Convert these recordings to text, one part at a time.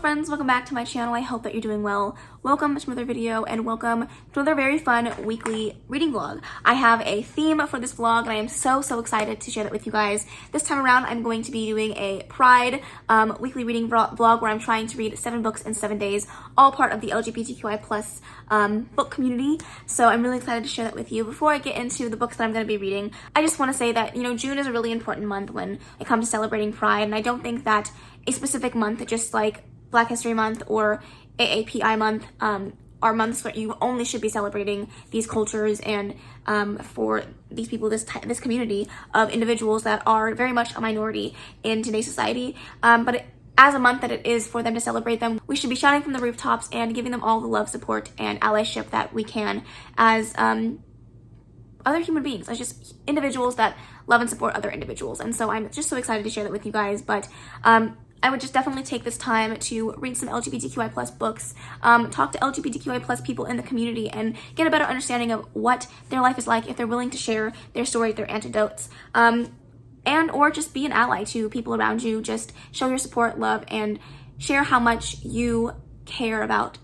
friends, welcome back to my channel. I hope that you're doing well. Welcome to another video and welcome to another very fun weekly reading vlog. I have a theme for this vlog and I am so excited to share that with you guys. This time around I'm going to be doing a Pride weekly reading vlog where I'm trying to read 7 books in 7 days, all part of the LGBTQIA+ book community. So I'm really excited to share that with you. Before I get into the books that I'm going to be reading, I just want to say that, June is a really important month when it comes to celebrating Pride, and I don't think that a specific month, just like Black History Month or AAPI Month, are months where you only should be celebrating these cultures and for these people, this community of individuals that are very much a minority in today's society. As a month that it is for them to celebrate them, we should be shouting from the rooftops and giving them all the love, support, and allyship that we can as other human beings, as just individuals that love and support other individuals. And so I'm just so excited to share that with you guys. But I would just definitely take this time to read some LGBTQI+ books, talk to LGBTQI+ people in the community, and get a better understanding of what their life is like if they're willing to share their story, their anecdotes, and or just be an ally to people around you. Just show your support, love, and share how much you care about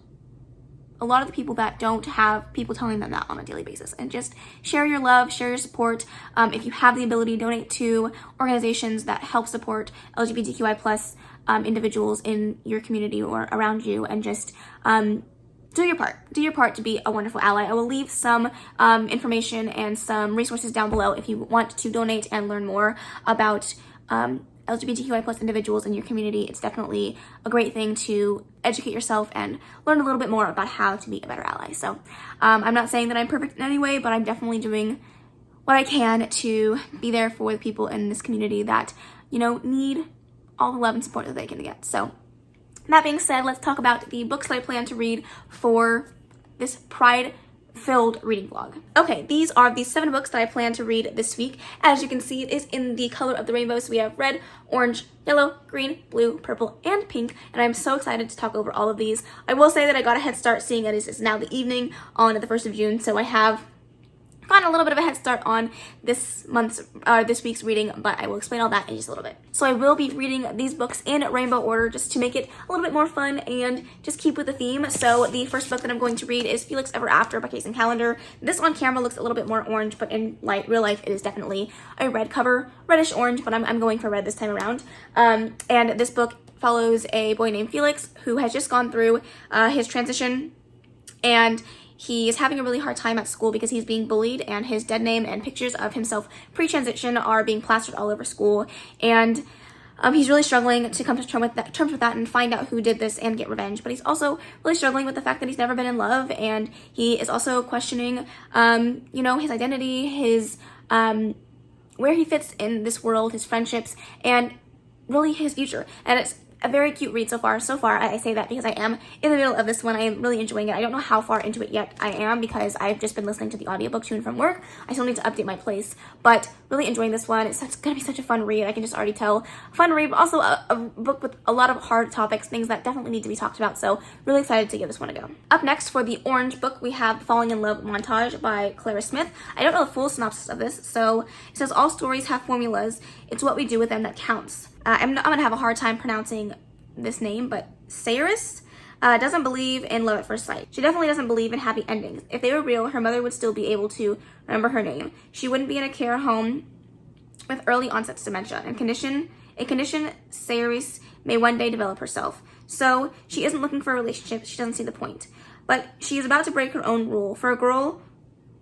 a lot of the people that don't have people telling them that on a daily basis. And just share your love, share your support. If you have the ability, donate to organizations that help support LGBTQI+ individuals in your community or around you, and just do your part. Do your part to be a wonderful ally. I will leave some information and some resources down below if you want to donate and learn more about LGBTQI+ individuals in your community. It's definitely a great thing to educate yourself and learn a little bit more about how to be a better ally. So I'm not saying that I'm perfect in any way, but I'm definitely doing what I can to be there for the people in this community that, need all the love and support that they can get. So that being said, let's talk about the books that I plan to read for this Pride-filled reading vlog. Okay, these are the 7 books that I plan to read this week. As you can see, it is in the color of the rainbow. So we have red, orange, yellow, green, blue, purple, and pink. And I'm so excited to talk over all of these. I will say that I got a head start seeing that it's now the evening on the 1st of June. So I have gotten a little bit of a head start on this week's reading, but I will explain all that in just a little bit. So I will be reading these books in rainbow order just to make it a little bit more fun and just keep with the theme. So the first book that I'm going to read is Felix Ever After by Kaysen Calendar. This on camera looks a little bit more orange, but in real life it is definitely a red cover, reddish orange, but I'm going for red this time around. And this book follows a boy named Felix who has just gone through his transition, and he is having a really hard time at school because he's being bullied, and his dead name and pictures of himself pre-transition are being plastered all over school. And he's really struggling to come to terms with that and find out who did this and get revenge. But he's also really struggling with the fact that he's never been in love, and he is also questioning, his identity, his where he fits in this world, his friendships, and really his future. And it's a very cute read so far. I say that because I am in the middle of this one. I am really enjoying it. I don't know how far into it yet I am because I've just been listening to the audiobook to and from work. I still need to update my place, but really enjoying this one. It's going to be such a fun read. I can just already tell. Fun read, but also a book with a lot of hard topics, things that definitely need to be talked about. So really excited to give this one a go. Up next for the orange book, we have Falling in Love Montage by Clara Smith. I don't know the full synopsis of this. So it says, all stories have formulas. It's what we do with them that counts. I'm going to have a hard time pronouncing this name, but Saris doesn't believe in love at first sight. She definitely doesn't believe in happy endings. If they were real, her mother would still be able to remember her name. She wouldn't be in a care home with early onset dementia, a condition Saris may one day develop herself. So she isn't looking for a relationship. She doesn't see the point. But she is about to break her own rule. For a girl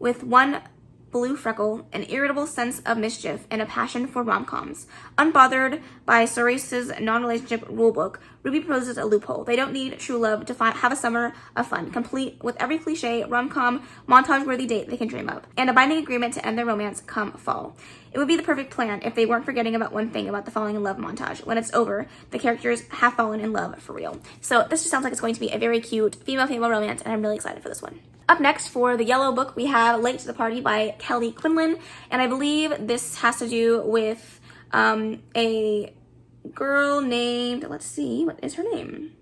with one blue freckle, an irritable sense of mischief, and a passion for rom-coms. Unbothered by Saris's non-relationship rulebook, Ruby proposes a loophole. They don't need true love to have a summer of fun, complete with every cliche rom-com, montage-worthy date they can dream of, and a binding agreement to end their romance come fall. It would be the perfect plan if they weren't forgetting about one thing about the falling in love montage. When it's over, the characters have fallen in love for real. So this just sounds like it's going to be a very cute female-female romance, and I'm really excited for this one. Up next for the yellow book, we have Late to the Party by Kelly Quinlan, and I believe this has to do with a girl named, let's see, what is her name?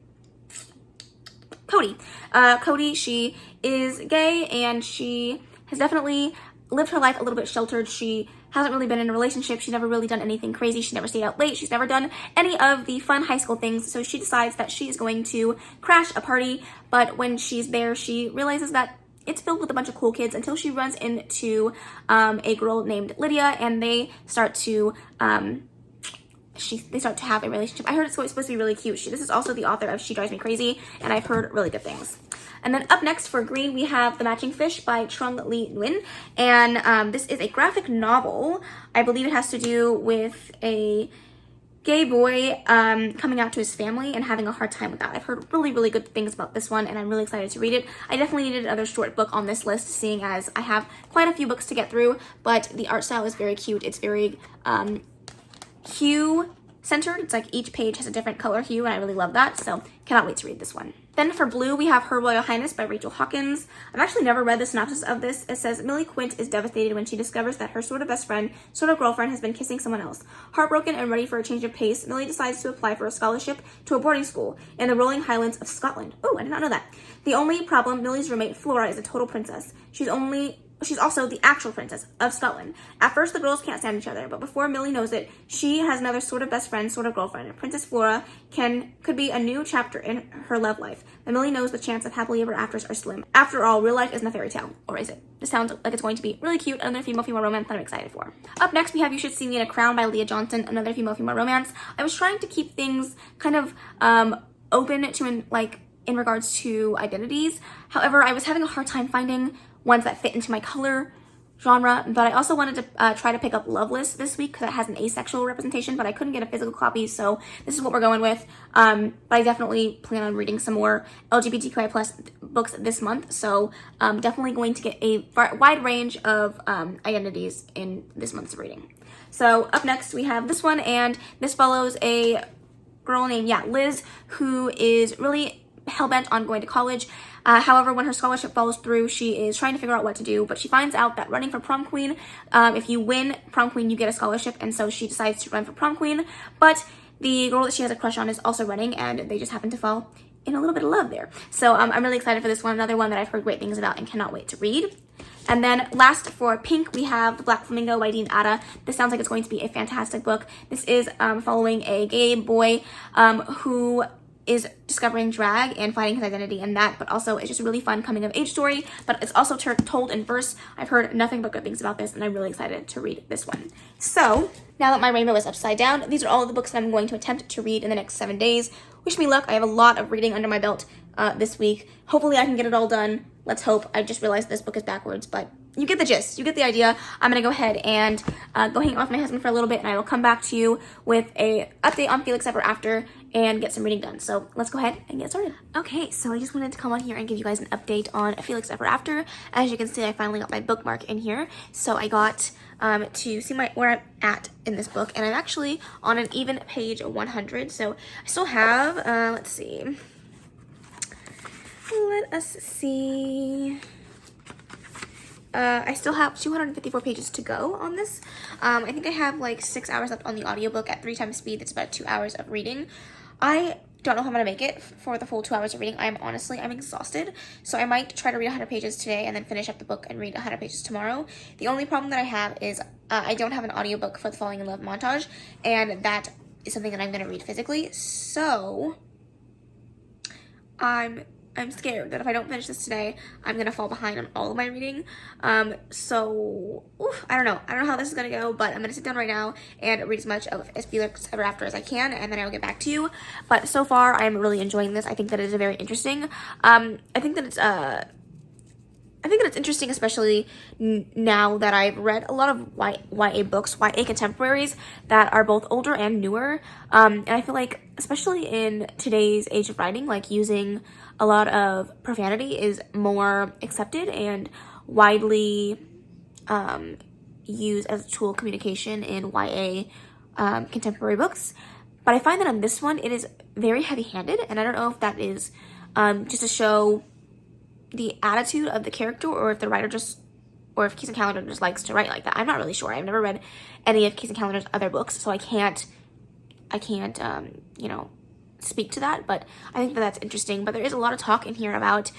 Cody. Cody, she is gay, and she has definitely lived her life a little bit sheltered. She hasn't really been in a relationship. She's never really done anything crazy. She's never stayed out late. She's never done any of the fun high school things. So she decides that she is going to crash a party. But when she's there, she realizes that it's filled with a bunch of cool kids until she runs into a girl named Lydia, and they start to they start to have a relationship. I heard it's supposed to be really cute. This is also the author of She Drives Me Crazy, and I've heard really good things. And then up next for green, we have The Matching Fish by Trung Le Nguyen. And this is a graphic novel. I believe it has to do with a gay boy coming out to his family and having a hard time with that. I've heard really, really good things about this one, and I'm really excited to read it. I definitely needed another short book on this list, seeing as I have quite a few books to get through, but the art style is very cute. It's very hue centered. It's like each page has a different color hue, and I really love that, so cannot wait to read this one. Then for blue, we have Her Royal Highness by Rachel Hawkins. I've actually never read the synopsis of this. It says, Millie Quint is devastated when she discovers that her sort of best friend, sort of girlfriend, has been kissing someone else. Heartbroken and ready for a change of pace, Millie decides to apply for a scholarship to a boarding school in the rolling highlands of Scotland. Oh, I did not know that. The only problem, Millie's roommate, Flora, is a total princess. She's also the actual princess of Scotland. At first, the girls can't stand each other, but before Millie knows it, she has another sort of best friend, sort of girlfriend. Princess Flora could be a new chapter in her love life, but Millie knows the chance of happily ever afters are slim. After all, real life isn't a fairy tale, or is it? This sounds like it's going to be really cute, another female romance that I'm excited for. Up next, we have You Should See Me in a Crown by Leah Johnson, another female romance. I was trying to keep things kind of open to in regards to identities. However, I was having a hard time finding ones that fit into my color genre, but I also wanted to try to pick up Loveless this week because it has an asexual representation, but I couldn't get a physical copy, so this is what we're going with. But I definitely plan on reading some more LGBTQIA+ books this month, so definitely going to get a wide range of identities in this month's reading. So up next we have this one, and this follows a girl named Liz, who is really hell-bent on going to college. However, when her scholarship falls through, she is trying to figure out what to do, but she finds out that running for prom queen, if you win prom queen, you get a scholarship, and so she decides to run for prom queen. But the girl that she has a crush on is also running, and they just happen to fall in a little bit of love there. So I'm really excited for this one, another one that I've heard great things about and cannot wait to read. And then last for pink, we have The Black Flamingo by Dean Atta. This sounds like it's going to be a fantastic book. This is following a gay boy who is discovering drag and finding his identity in that, but also it's just a really fun coming of age story, but it's also told in verse. I've heard nothing but good things about this, and I'm really excited to read this one. So now that my rainbow is upside down, these are all of the books that I'm going to attempt to read in the next 7 days. Wish me luck. I have a lot of reading under my belt this week. Hopefully I can get it all done. Let's hope. I just realized this book is backwards, but you get the gist. You get the idea. I'm going to go ahead and go hang out with my husband for a little bit, and I will come back to you with a update on Felix Ever After and get some reading done. So let's go ahead and get started. Okay, so I just wanted to come on here and give you guys an update on Felix Ever After. As you can see, I finally got my bookmark in here. So I got to see where I'm at in this book, and I'm actually on an even page 100. So I still have, let's see. Let us see. I still have 254 pages to go on this. I think I have like 6 hours left on the audiobook at 3 times speed. That's about 2 hours of reading. I don't know how I'm gonna make it for the full 2 hours of reading. I'm exhausted. So I might try to read 100 pages today and then finish up the book and read 100 pages tomorrow. The only problem that I have is I don't have an audiobook for the Falling in Love montage, and that is something that I'm gonna read physically. So I'm scared that if I don't finish this today, I'm gonna fall behind on all of my reading. So I don't know how this is gonna go, but I'm gonna sit down right now and read as much of Felix Ever After as I can, and then I will get back to you. But so far, I'm really enjoying this. I think that it is very interesting. I think that it's interesting, especially now that I've read a lot of YA books, YA contemporaries that are both older and newer. And I feel like, especially in today's age of writing, like using a lot of profanity is more accepted and widely used as a tool of communication in YA contemporary books. But I find that on this one, it is very heavy-handed, and I don't know if that is just to show the attitude of the character, or if the writer or if Kaysen Callender just likes to write like that. I'm not really sure. I've never read any of Kaysen Callender's other books, so I can't speak to that, but I think that that's interesting. But there is a lot of talk in here about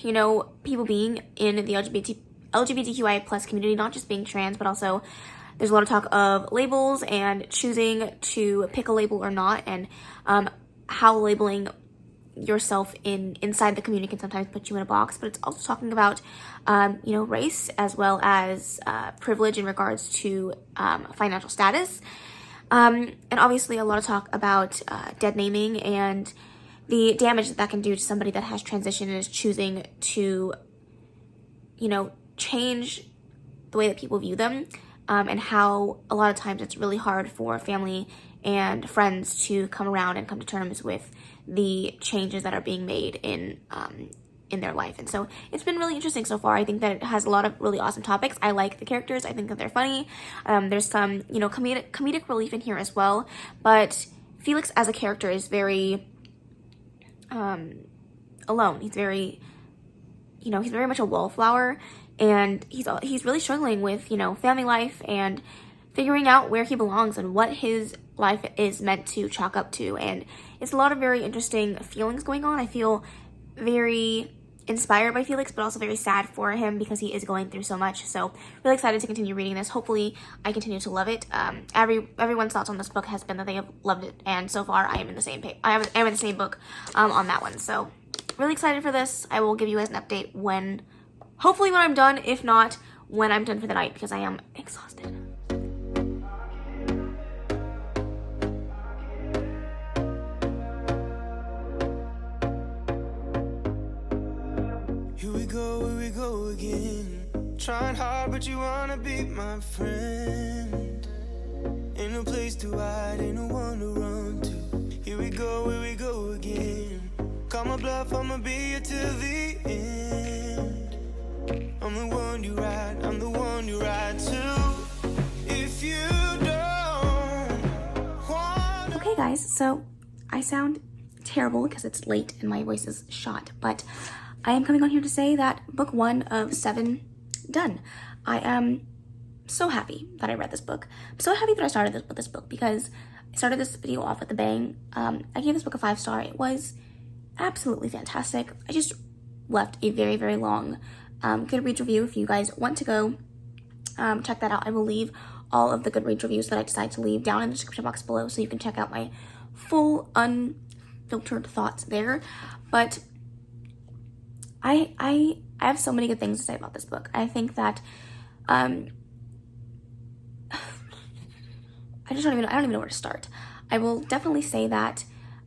you know, people being in the LGBTQIA+ community, not just being trans, but also there's a lot of talk of labels and choosing to pick a label or not, and how labeling yourself inside the community can sometimes put you in a box. But it's also talking about you know, race as well as privilege in regards to financial status, and obviously a lot of talk about dead naming and the damage that can do to somebody that has transitioned and is choosing to, you know, change the way that people view them, and how a lot of times it's really hard for family and friends to come around and come to terms with the changes that are being made in their life. And so it's been really interesting so far. I think that it has a lot of really awesome topics. I like the characters. I think that they're funny. There's some, you know, comedic relief in here as well. But Felix as a character is very alone. He's very, you know, he's very much a wallflower, and he's really struggling with, you know, family life and figuring out where he belongs and what his life is meant to chalk up to. And it's a lot of very interesting feelings going on. I feel very inspired by Felix, but also very sad for him because he is going through so much. So really excited to continue reading this. Hopefully I continue to love it. Everyone's thoughts on this book has been that they have loved it, and so far I am in the same page. I am in the same book on that one. So really excited for this. I will give you guys an update when, hopefully when I'm done, if not when I'm done for the night, because I am exhausted. Here we go again. Trying hard, but you wanna be my friend. Ain't no place to hide, ain't no one to run to. Here we go again. Call my bluff, I'ma be here till the end. I'm the one you ride, I'm the one you ride to. If you don't wanna... Okay guys, so I sound terrible because it's late and my voice is shot, but I am coming on here to say that book 1 of 7 done. I am so happy that I read this book. I'm so happy that I started this book because I started this video off with a bang. I gave this book a 5-star. It was absolutely fantastic. I just left a very, very long Goodreads review. If you guys want to go check that out, I will leave all of the Goodreads reviews that I decide to leave down in the description box below, so you can check out my full unfiltered thoughts there. But I have so many good things to say about this book. I think that I don't even know where to start. I will definitely say that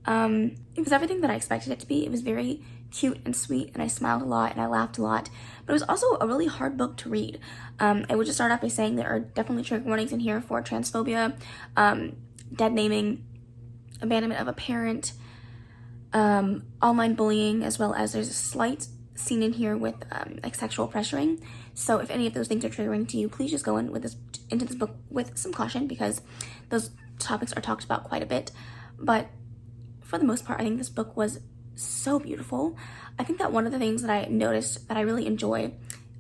it was everything that I expected it to be. It was very cute and sweet, and I smiled a lot and I laughed a lot, but it was also a really hard book to read. I would just start off by saying there are definitely trigger warnings in here for transphobia, dead naming, abandonment of a parent, online bullying, as well as there's a slight scene in here with like sexual pressuring. So if any of those things are triggering to you, please just go into this book with some caution, because those topics are talked about quite a bit. But for the most part, I think this book was so beautiful. I think that one of the things that I noticed that I really enjoy,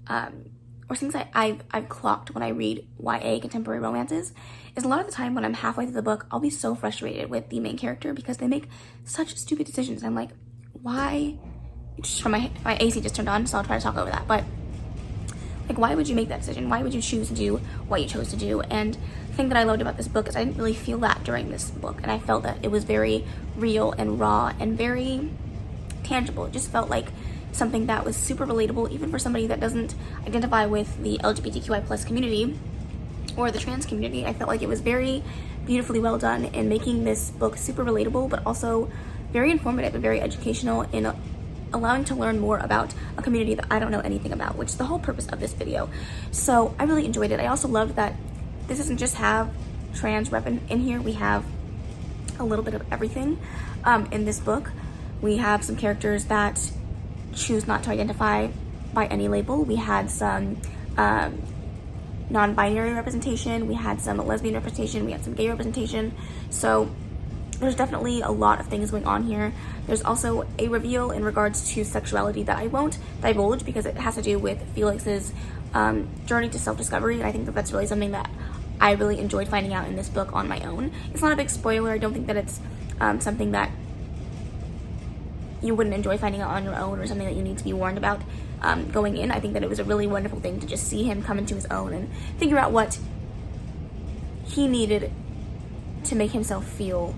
or things I've clocked when I read YA contemporary romances, is a lot of the time when I'm halfway through the book, I'll be so frustrated with the main character because they make such stupid decisions. I'm like, why? Just from my AC just turned on, so I'll try to talk over that. But like, why would you make that decision? Why would you choose to do what you chose to do? And the thing that I loved about this book is I didn't really feel that during this book, and I felt that it was very real and raw and very tangible. It just felt like something that was super relatable, even for somebody that doesn't identify with the LGBTQI+ community or the trans community. I felt like it was very beautifully well done in making this book super relatable, but also very informative and very educational in allowing to learn more about a community that I don't know anything about, which is the whole purpose of this video. So I really enjoyed it. I also loved that this doesn't just have trans rep in here. We have a little bit of everything in this book. We have some characters that choose not to identify by any label. We had some non-binary representation. We had some lesbian representation. We had some gay representation. So there's definitely a lot of things going on here. There's also a reveal in regards to sexuality that I won't divulge because it has to do with Felix's journey to self-discovery, and I think that that's really something that I really enjoyed finding out in this book on my own. It's not a big spoiler. I don't think that it's something that you wouldn't enjoy finding out on your own or something that you need to be warned about going in. I think that it was a really wonderful thing to just see him come into his own and figure out what he needed to make himself feel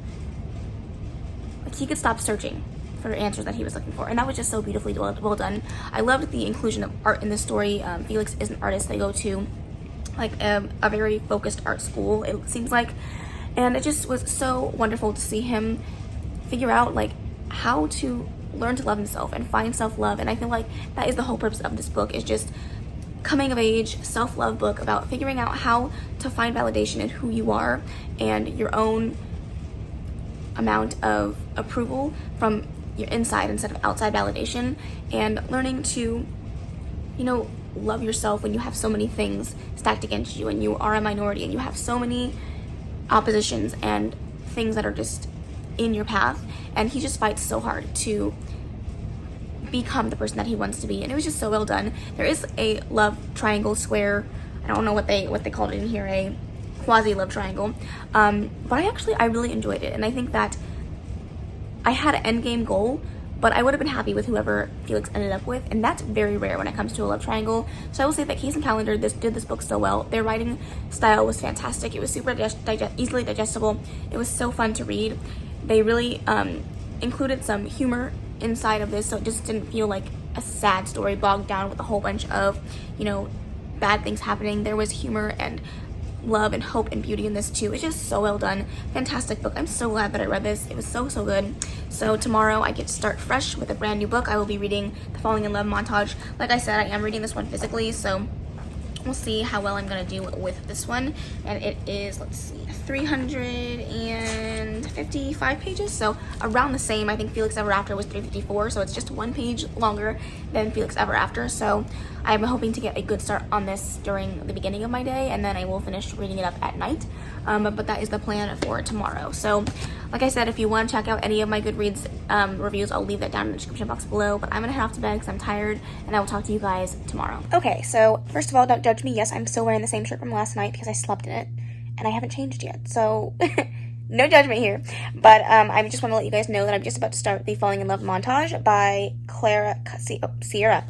like he could stop searching for answers that he was looking for. And that was just so beautifully well done. I loved the inclusion of art in the story. Felix is an artist. They go to like a very focused art school, it seems like, and it just was so wonderful to see him figure out like how to learn to love himself and find self-love. And I feel like that is the whole purpose of this book, is just coming of age self-love book about figuring out how to find validation in who you are and your own amount of approval from your inside instead of outside validation, and learning to, you know, love yourself when you have so many things stacked against you and you are a minority and you have so many oppositions and things that are just in your path. And he just fights so hard to become the person that he wants to be, and it was just so well done. There is a love triangle square, I don't know what they called it in here, a quasi love triangle, but I really enjoyed it. And I think that I had an end game goal, but I would have been happy with whoever Felix ended up with, and that's very rare when it comes to a love triangle. So I will say that Case and Calendar did this book so well. Their writing style was fantastic. It was super easily digestible. It was so fun to read. They really included some humor inside of this, so it just didn't feel like a sad story bogged down with a whole bunch of, you know, bad things happening. There was humor and love and hope and beauty in this too. It's just so well done. Fantastic book. I'm so glad that I read this. It was so good. So tomorrow I get to start fresh with a brand new book. I will be reading The Falling in Love Montage. Like I said, I am reading this one physically, so we'll see how well I'm gonna do with this one. And it is, let's see, 355 pages, so around the same. I think Felix Ever After was 354, so it's just one page longer than Felix Ever After. So I'm hoping to get a good start on this during the beginning of my day, and then I will finish reading it up at night. But that is the plan for tomorrow. So like I said, if you want to check out any of my Goodreads reviews, I'll leave that down in the description box below. But I'm gonna head off to bed because I'm tired, and I will talk to you guys tomorrow. Okay, so first of all, don't judge me. Yes, I'm still wearing the same shirt from last night because I slept in it and I haven't changed yet, so no judgment here. But I just want to let you guys know that I'm just about to start the Falling in Love Montage by Sierra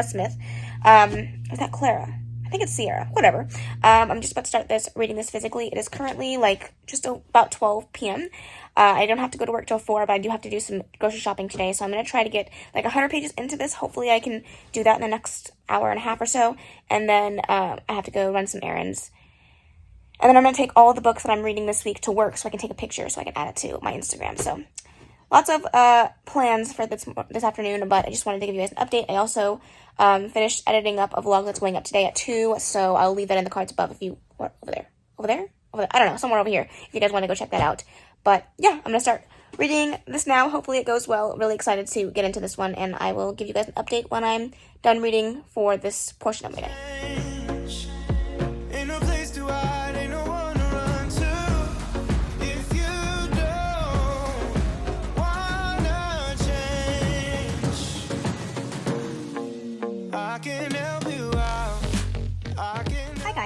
Smith. Is that Clara? I think it's Sierra, whatever. I'm just about to start reading this physically. It is currently like just about 12 p.m. I don't have to go to work till 4, but I do have to do some grocery shopping today, so I'm going to try to get like 100 pages into this. Hopefully I can do that in the next hour and a half or so, and then I have to go run some errands. And then I'm going to take all of the books that I'm reading this week to work so I can take a picture so I can add it to my Instagram. So lots of plans for this afternoon, but I just wanted to give you guys an update. I also finished editing up a vlog that's going up today at 2, so I'll leave that in the cards above if you... What? Over there? I don't know, somewhere over here if you guys want to go check that out. But yeah, I'm going to start reading this now. Hopefully it goes well. Really excited to get into this one, and I will give you guys an update when I'm done reading for this portion of my day.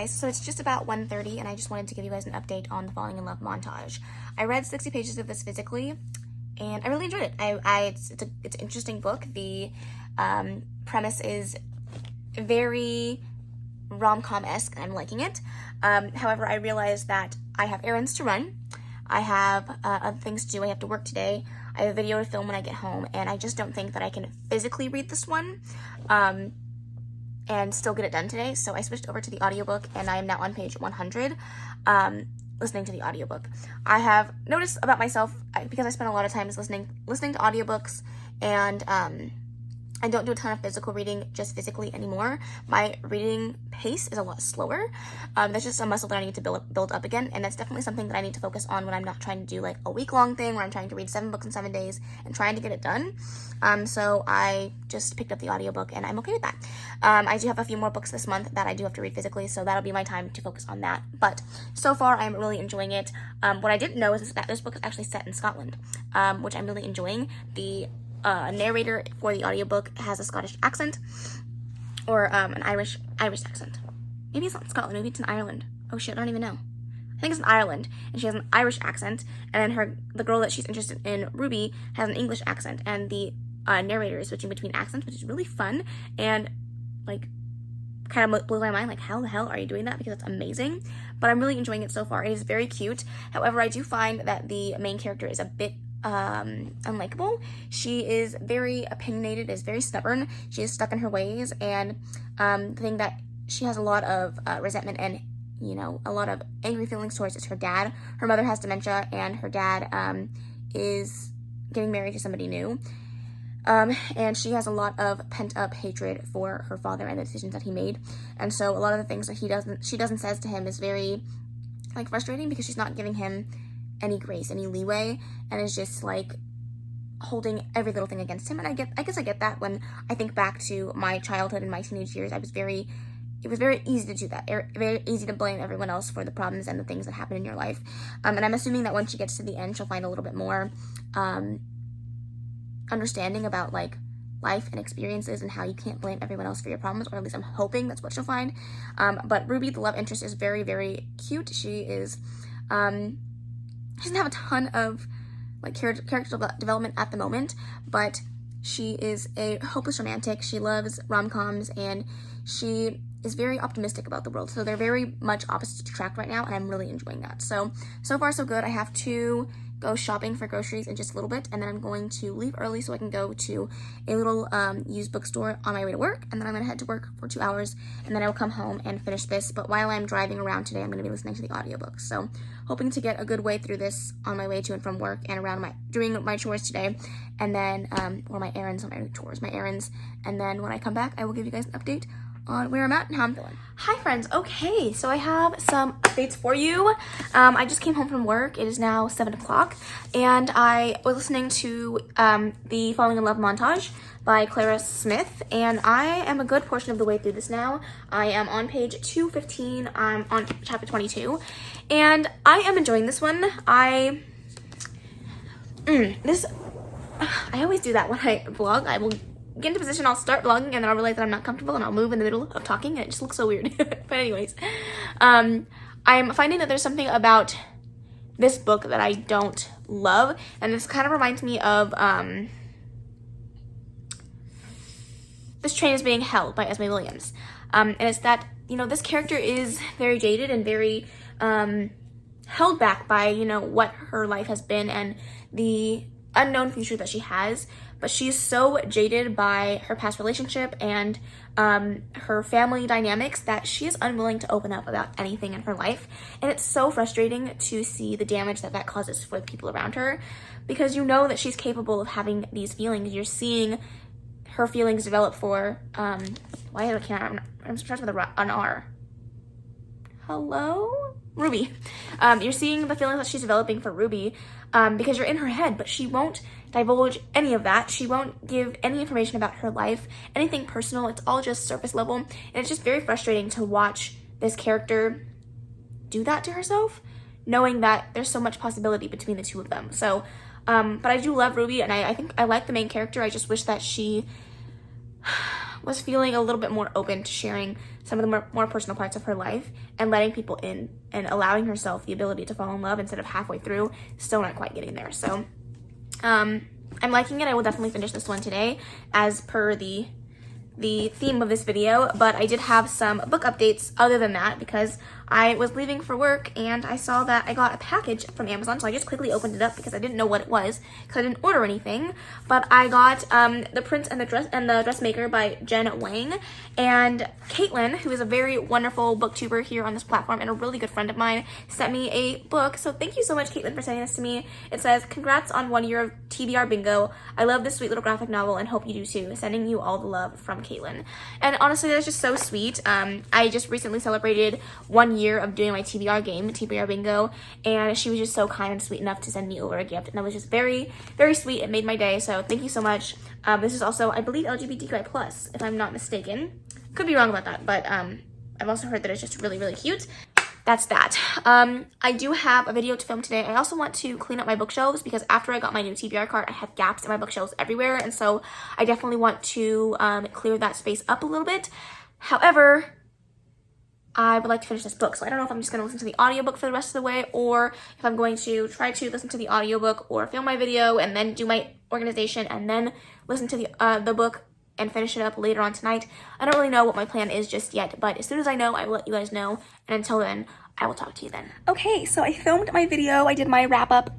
So it's just about 1:30, and I just wanted to give you guys an update on the Falling in Love Montage. I read 60 pages of this physically, and I really enjoyed it. It's an interesting book. The premise is very rom-com-esque, and I'm liking it. However, I realized that I have errands to run. I have other things to do. I have to work today. I have a video to film when I get home, and I just don't think that I can physically read this one. And still get it done today, so I switched over to the audiobook, and I am now on page 100, listening to the audiobook. I have noticed about myself, because I spend a lot of time listening to audiobooks, and I don't do a ton of physical reading just physically anymore. My reading pace is a lot slower. That's just a muscle that I need to build up again, and that's definitely something that I need to focus on when I'm not trying to do like a week-long thing where I'm trying to read 7 books in 7 days and trying to get it done. So I just picked up the audiobook, and I'm okay with that. I do have a few more books this month that I do have to read physically, so that'll be my time to focus on that. But so far, I'm really enjoying it. What I didn't know is that this book is actually set in Scotland, which I'm really enjoying. The narrator for the audiobook has a Scottish accent, or an Irish accent. Maybe it's not Scotland, maybe it's in Ireland. Oh shit, I don't even know. I think it's in Ireland, and she has an Irish accent, and then the girl that she's interested in, Ruby, has an English accent, and the narrator is switching between accents, which is really fun and like kind of blew my mind, like how the hell are you doing that, because it's amazing. But I'm really enjoying it so far. It is very cute. However, I do find that the main character is a bit unlikable. She is very opinionated, is very stubborn. She is stuck in her ways, and the thing that she has a lot of resentment and, you know, a lot of angry feelings towards is her dad. Her mother has dementia, and her dad is getting married to somebody new. And she has a lot of pent-up hatred for her father and the decisions that he made. And so a lot of the things that she doesn't says to him is very, like, frustrating, because she's not giving him any grace, any leeway, and is just, like, holding every little thing against him. And I guess I get that when I think back to my childhood and my teenage years. It was very easy to do that. Very easy to blame everyone else for the problems and the things that happen in your life. And I'm assuming that when she gets to the end, she'll find a little bit more understanding about, like, life and experiences and how you can't blame everyone else for your problems, or at least I'm hoping that's what she'll find. But Ruby, the love interest, is very, very cute. She is, she doesn't have a ton of, like, character development at the moment, but she is a hopeless romantic. She loves rom-coms, and she is very optimistic about the world. So they're very much opposite attract right now, and I'm really enjoying that. So far so good. I have to go shopping for groceries in just a little bit, and then I'm going to leave early so I can go to a little used bookstore on my way to work, and then I'm going to head to work for 2 hours, and then I will come home and finish this. But while I'm driving around today, I'm going to be listening to the audiobook. So hoping to get a good way through this on my way to and from work and doing my chores today, and then or my errands, not my chores, my errands, and then when I come back, I will give you guys an update on where I'm at and how I'm feeling. Hi friends. Okay, so I have some updates for you. I just came home from work. It is now 7 o'clock, and I was listening to the Falling in Love montage by Clara Smith, and I am a good portion of the way through this now. I am on page 215. I'm on chapter 22, and I am enjoying this one. I always do that when I vlog. I will get into position, I'll start vlogging, and then I'll realize that I'm not comfortable, and I'll move in the middle of talking, and it just looks so weird. But anyways, I'm finding that there's something about this book that I don't love, and this kind of reminds me of This Train is Being Held by Esme Williams. And it's that, you know, this character is very jaded and very held back by, you know, what her life has been and the unknown future that she has. But she's so jaded by her past relationship and her family dynamics that she is unwilling to open up about anything in her life. And it's so frustrating to see the damage that causes for the people around her, because you know that she's capable of having these feelings. You're seeing her feelings develop for, I'm starting with an R. Hello? Ruby. You're seeing the feelings that she's developing for Ruby because you're in her head, but she won't divulge any of that. She won't give any information about her life, anything personal. It's all just surface level, and it's just very frustrating to watch this character do that to herself, knowing that there's so much possibility between the two of them. So, but I do love Ruby, and I think I like the main character. I just wish that she was feeling a little bit more open to sharing some of the more personal parts of her life and letting people in and allowing herself the ability to fall in love instead of halfway through, still not quite getting there. So I'm liking it. I will definitely finish this one today as per the theme of this video, but I did have some book updates other than that, because I was leaving for work and I saw that I got a package from Amazon, so I just quickly opened it up because I didn't know what it was, because I didn't order anything. But I got The Prince and the Dressmaker by Jen Wang, and Caitlin, who is a very wonderful booktuber here on this platform and a really good friend of mine, sent me a book. So thank you so much, Caitlin, for sending this to me. It says, "Congrats on 1 year of TBR bingo. I love this sweet little graphic novel and hope you do too. Sending you all the love from Caitlin." And honestly, that's just so sweet. I just recently celebrated 1 year of doing my TBR game, TBR bingo, and she was just so kind and sweet enough to send me over a gift, and that was just very, very sweet. It made my day, so thank you so much. This is also, I believe, LGBTQIA+, if I'm not mistaken. Could be wrong about that, but I've also heard that it's just really, really cute. That's that. I do have a video to film today. I also want to clean up my bookshelves, because after I got my new TBR cart, I have gaps in my bookshelves everywhere, and so I definitely want to clear that space up a little bit. However, I would like to finish this book, so I don't know if I'm just going to listen to the audiobook for the rest of the way, or if I'm going to try to listen to the audiobook or film my video and then do my organization and then listen to the book and finish it up later on tonight. I don't really know what my plan is just yet, but as soon as I know, I will let you guys know. And until then, I will talk to you then. Okay, so I filmed my video. I did my wrap up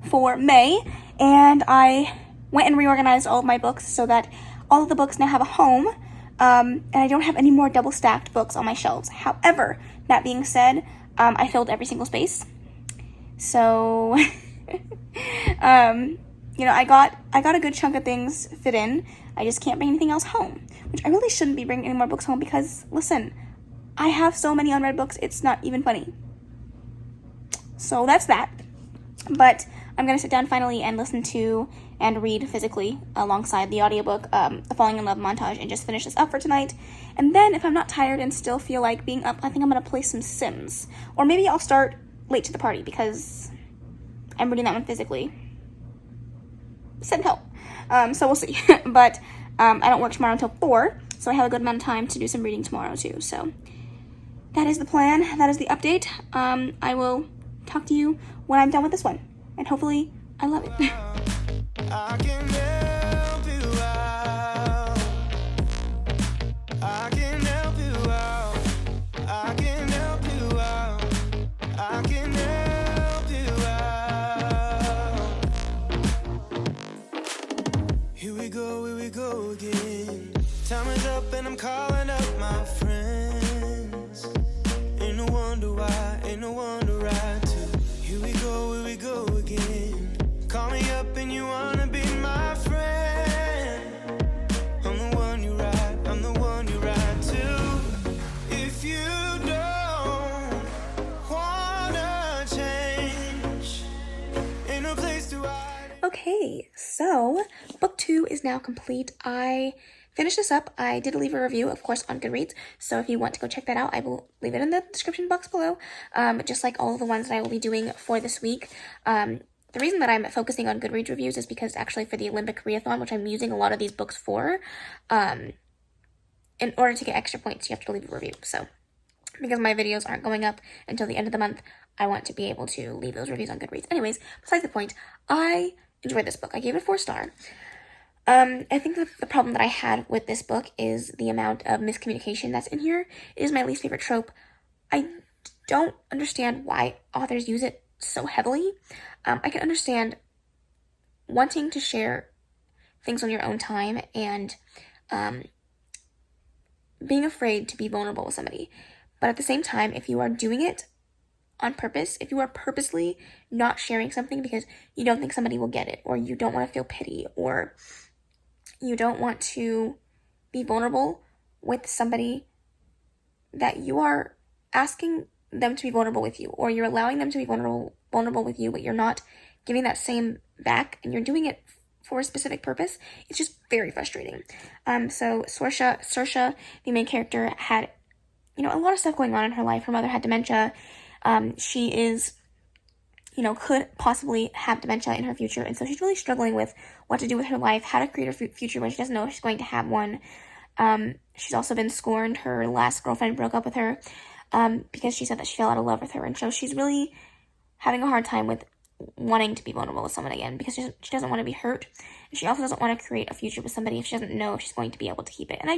for May, and I went and reorganized all of my books so that all of the books now have a home, and I don't have any more double stacked books on my shelves. However, that being said, I filled every single space. So, you know, I got a good chunk of things fit in. I just can't bring anything else home, which I really shouldn't be bringing any more books home because, listen, I have so many unread books, it's not even funny. So that's that. But I'm going to sit down finally and listen to and read physically alongside the audiobook, The Falling in Love Montage, and just finish this up for tonight. And then if I'm not tired and still feel like being up, I think I'm going to play some Sims. Or maybe I'll start Late to the Party because I'm reading that one physically. Send help. So we'll see. But I don't work tomorrow until 4, so I have a good amount of time to do some reading tomorrow too. So that is the plan. That is the update. I will talk to you when I'm done with this one. And hopefully I love it. I can help you out. I can help you out. I can help you out. I can help you out. Here we go again. Time is up and I'm calling up my friends. Ain't no wonder why, ain't no wonder I too. Here we go again. Call me up and you wanna be my friend. I'm the one you ride, I'm the one you ride to. If you don't wanna change, ain't no place to hide. Okay, so book 2 is now complete. I finished this up. I did leave a review, of course, on Goodreads, so if you want to go check that out, I will leave it in the description box below, just like all of the ones that I will be doing for this week. The reason that I'm focusing on Goodreads reviews is because actually for the Olympic readathon, which I'm using a lot of these books for, in order to get extra points, you have to leave a review. So because my videos aren't going up until the end of the month, I want to be able to leave those reviews on Goodreads. Anyways, besides the point, I enjoyed this book. I gave it a 4-star. I think that the problem that I had with this book is the amount of miscommunication that's in here. It is my least favorite trope. I don't understand why authors use it so heavily. I can understand wanting to share things on your own time and being afraid to be vulnerable with somebody. But at the same time, if you are doing it on purpose, if you are purposely not sharing something because you don't think somebody will get it, or you don't want to feel pity, or you don't want to be vulnerable with somebody that you are asking them to be vulnerable with you, or you're allowing them to be vulnerable with you, but you're not giving that same back, and you're doing it for a specific purpose, it's just very frustrating. So Saoirse, the main character, had, you know, a lot of stuff going on in her life. Her mother had dementia. She is, you know, could possibly have dementia in her future, and so she's really struggling with what to do with her life, how to create a future when she doesn't know if she's going to have one. She's also been scorned. Her last girlfriend broke up with her because she said that she fell out of love with her, and so she's really having a hard time with wanting to be vulnerable with someone again because she doesn't want to be hurt, and she also doesn't want to create a future with somebody if she doesn't know if she's going to be able to keep it. And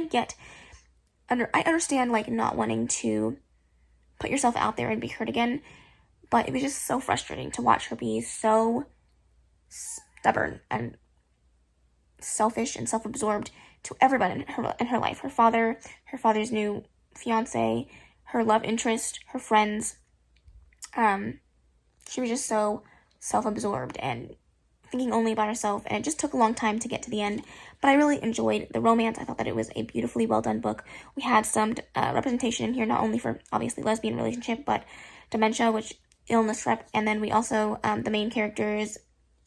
I understand, like, not wanting to put yourself out there and be hurt again, but it was just so frustrating to watch her be so stubborn and selfish and self-absorbed to everybody in her life. Her father, her father's new fiance, her love interest, her friends. She was just so self-absorbed and thinking only about herself, and it just took a long time to get to the end. But I really enjoyed the romance. I thought that it was a beautifully well done book. We had some representation in here, not only for obviously lesbian relationship, but dementia, which illness rep, and then we also the main character's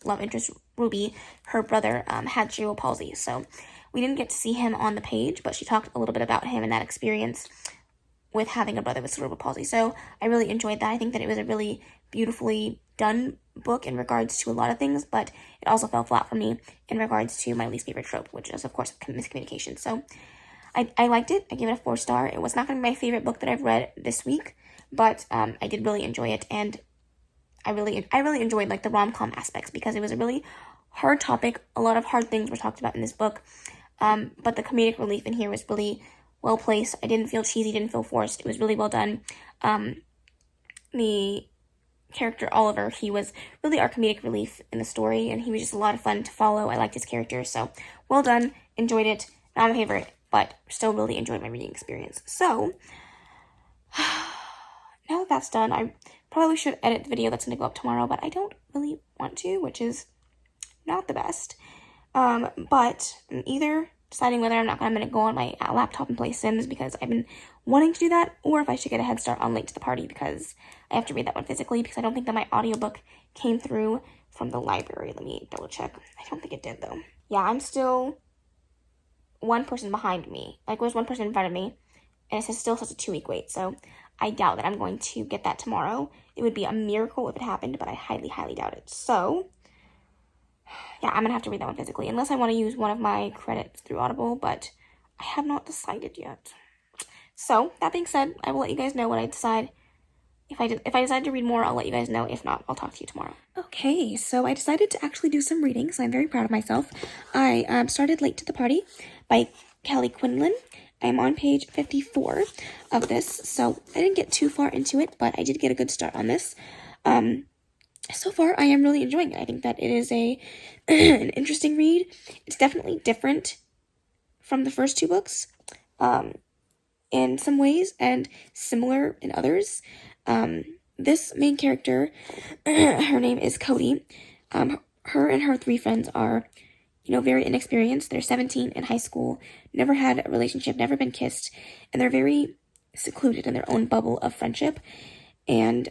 love interest, Ruby, her brother had cerebral palsy, so we didn't get to see him on the page, but she talked a little bit about him and that experience with having a brother with cerebral palsy. So I really enjoyed that. I think that it was a really beautifully done book in regards to a lot of things, but it also fell flat for me in regards to my least favorite trope, which is, of course, miscommunication. So I liked it. I gave it a 4-star. It was not going to be my favorite book that I've read this week, but I did really enjoy it, and I really enjoyed, like, the rom-com aspects, because it was a really hard topic. A lot of hard things were talked about in this book. But the comedic relief in here was really well placed. I didn't feel cheesy, didn't feel forced. It was really well done. The character Oliver, he was really our comedic relief in the story, and he was just a lot of fun to follow. I liked his character, so well done. Enjoyed it. Not my favorite, but still really enjoyed my reading experience. So, now that that's done, I probably should edit the video that's going to go up tomorrow, but I don't really want to, which is not the best. But I'm either deciding whether or not I'm going to go on my laptop and play Sims because I've been wanting to do that, or if I should get a head start on Late to the Party because I have to read that one physically because I don't think that my audiobook came through from the library. Let me double check. I don't think it did though. Yeah, I'm still one person behind me. Like, there's one person in front of me, and it says still such a 2-week wait, so I doubt that I'm going to get that tomorrow. It would be a miracle if it happened, but I highly, highly doubt it. So, yeah, I'm going to have to read that one physically, unless I want to use one of my credits through Audible, but I have not decided yet. So, that being said, I will let you guys know what I decide. If I decide to read more, I'll let you guys know. If not, I'll talk to you tomorrow. Okay, so I decided to actually do some reading, so I'm very proud of myself. I started Late to the Party by Kelly Quinlan. I'm on page 54 of this, so I didn't get too far into it, but I did get a good start on this. So far, I am really enjoying it. I think that it is an interesting read. It's definitely different from the first 2 books in some ways, and similar in others. This main character, her name is Cody. Her and her 3 friends are, very inexperienced. They're 17 in high school, never had a relationship, never been kissed, and they're very secluded in their own bubble of friendship. And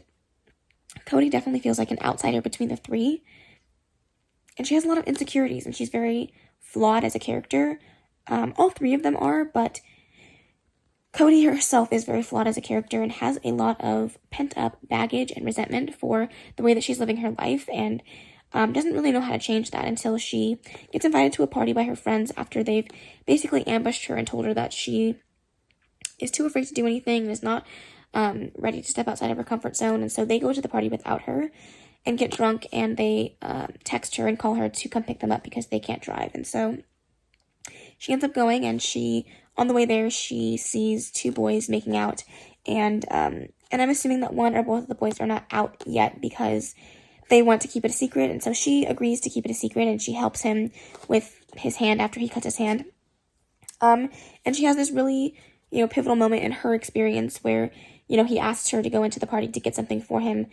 Cody definitely feels like an outsider between the 3. And she has a lot of insecurities, and she's very flawed as a character. All 3 of them are, but Cody herself is very flawed as a character and has a lot of pent-up baggage and resentment for the way that she's living her life, and doesn't really know how to change that until she gets invited to a party by her friends after they've basically ambushed her and told her that she is too afraid to do anything and is not ready to step outside of her comfort zone. And so they go to the party without her and get drunk, and they text her and call her to come pick them up because they can't drive. And so she ends up going, and on the way there, she sees 2 boys making out, and I'm assuming that one or both of the boys are not out yet because they want to keep it a secret, and so she agrees to keep it a secret, and she helps him with his hand after he cuts his hand. And she has this really, pivotal moment in her experience where, he asks her to go into the party to get something for him,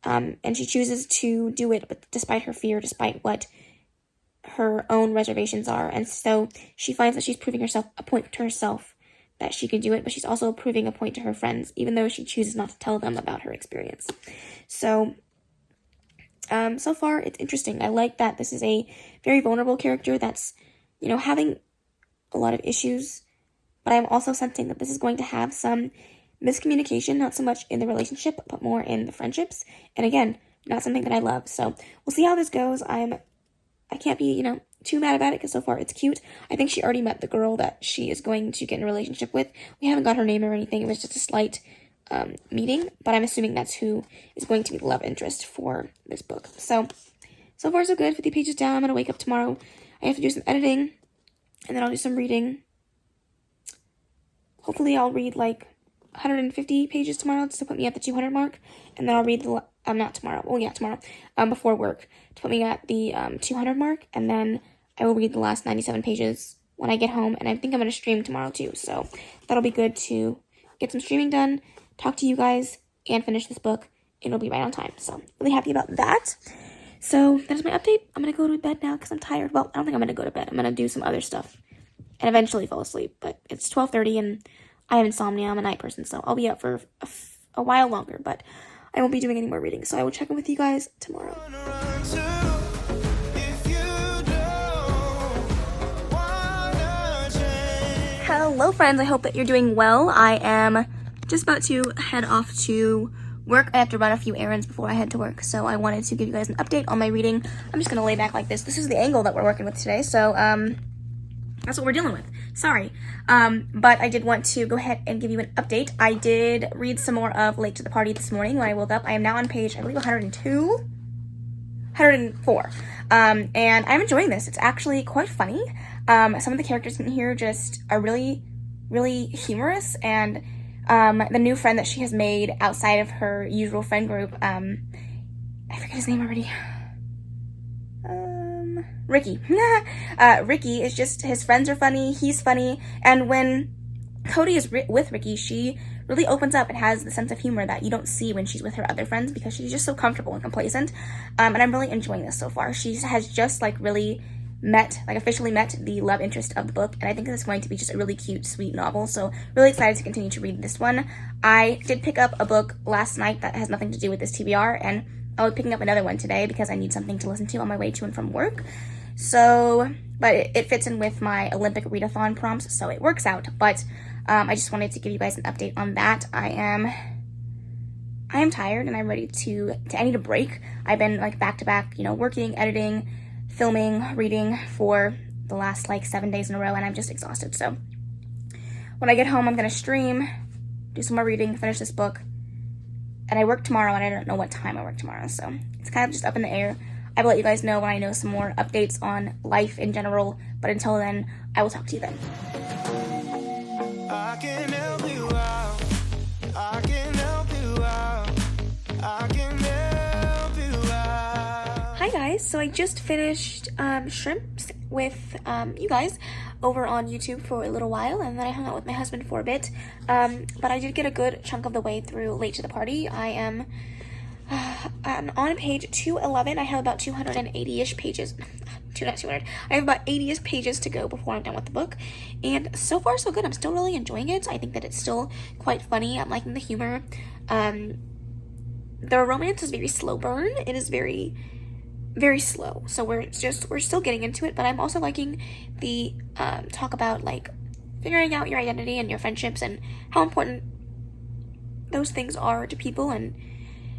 and she chooses to do it, but despite her fear, despite what her own reservations are. And so she finds that she's proving a point to herself that she can do it, but she's also proving a point to her friends, even though she chooses not to tell them about her experience. So, so far, it's interesting. I like that this is a very vulnerable character that's, having a lot of issues, but I'm also sensing that this is going to have some miscommunication, not so much in the relationship, but more in the friendships. And again, not something that I love. So we'll see how this goes. I can't be, too mad about it because so far it's cute. I think she already met the girl that she is going to get in a relationship with. We haven't got her name or anything. It was just a slight meeting, but I'm assuming that's who is going to be the love interest for this book. So far so good. 50 pages down. I'm going to wake up tomorrow. I have to do some editing, and then I'll do some reading. Hopefully I'll read like 150 pages tomorrow just to put me at the 200 mark, and then I'll read tomorrow, before work, to put me at the 200 mark, and then I will read the last 97 pages when I get home, and I think I'm going to stream tomorrow too, so that'll be good to get some streaming done, talk to you guys, and finish this book. It'll be right on time, so really happy about that. So that is my update. I'm going to go to bed now because I'm tired. Well, I don't think I'm going to go to bed. I'm going to do some other stuff and eventually fall asleep, but it's 12:30 and I have insomnia. I'm a night person, so I'll be up for a while longer, but I won't be doing any more reading, so I will check in with you guys tomorrow. Hello, friends. I hope that you're doing well. I am just about to head off to work. I have to run a few errands before I head to work, so I wanted to give you guys an update on my reading. I'm just going to lay back like this. This is the angle that we're working with today, so that's what we're dealing with. Sorry. But I did want to go ahead and give you an update. I did read some more of Late to the Party this morning when I woke up. I am now on page, I believe, 102. 104. And I'm enjoying this. It's actually quite funny. Some of the characters in here just are really, really humorous, and the new friend that she has made outside of her usual friend group, I forget his name already. Ricky. Ricky is just, his friends are funny, he's funny, and when Cody is with Ricky, she really opens up and has the sense of humor that you don't see when she's with her other friends, because she's just so comfortable and complacent. And I'm really enjoying this so far. She has just really officially met the love interest of the book, and I think this is going to be just a really cute, sweet novel, so really excited to continue to read this one. I did pick up a book last night that has nothing to do with this TBR, and I'll be picking up another one today because I need something to listen to on my way to and from work. So, but it fits in with my Olympic readathon prompts, so it works out. But I just wanted to give you guys an update on that. I am tired and I'm ready I need a break. I've been back to back, working, editing, filming, reading for the last 7 days in a row, and I'm just exhausted. So when I get home, I'm gonna stream, do some more reading, finish this book, and I work tomorrow, and I don't know what time I work tomorrow, so it's kind of just up in the air. I will let you guys know when I know some more updates on life in general, but until then, I will talk to you then. I can help you out. I can help you out. I can help you out. Hi guys, so I just finished shrimps with you guys over on YouTube for a little while, and then I hung out with my husband for a bit, but I did get a good chunk of the way through Late to the Party. I am on page 211. I have about 280-ish pages. Not 200. I have about 80-ish pages to go before I'm done with the book, and so far so good. I'm still really enjoying it. I think that it's still quite funny. I'm liking the humor. The romance is very slow burn. It is very, very slow. So we're still getting into it, but I'm also liking the talk about figuring out your identity and your friendships and how important those things are to people, and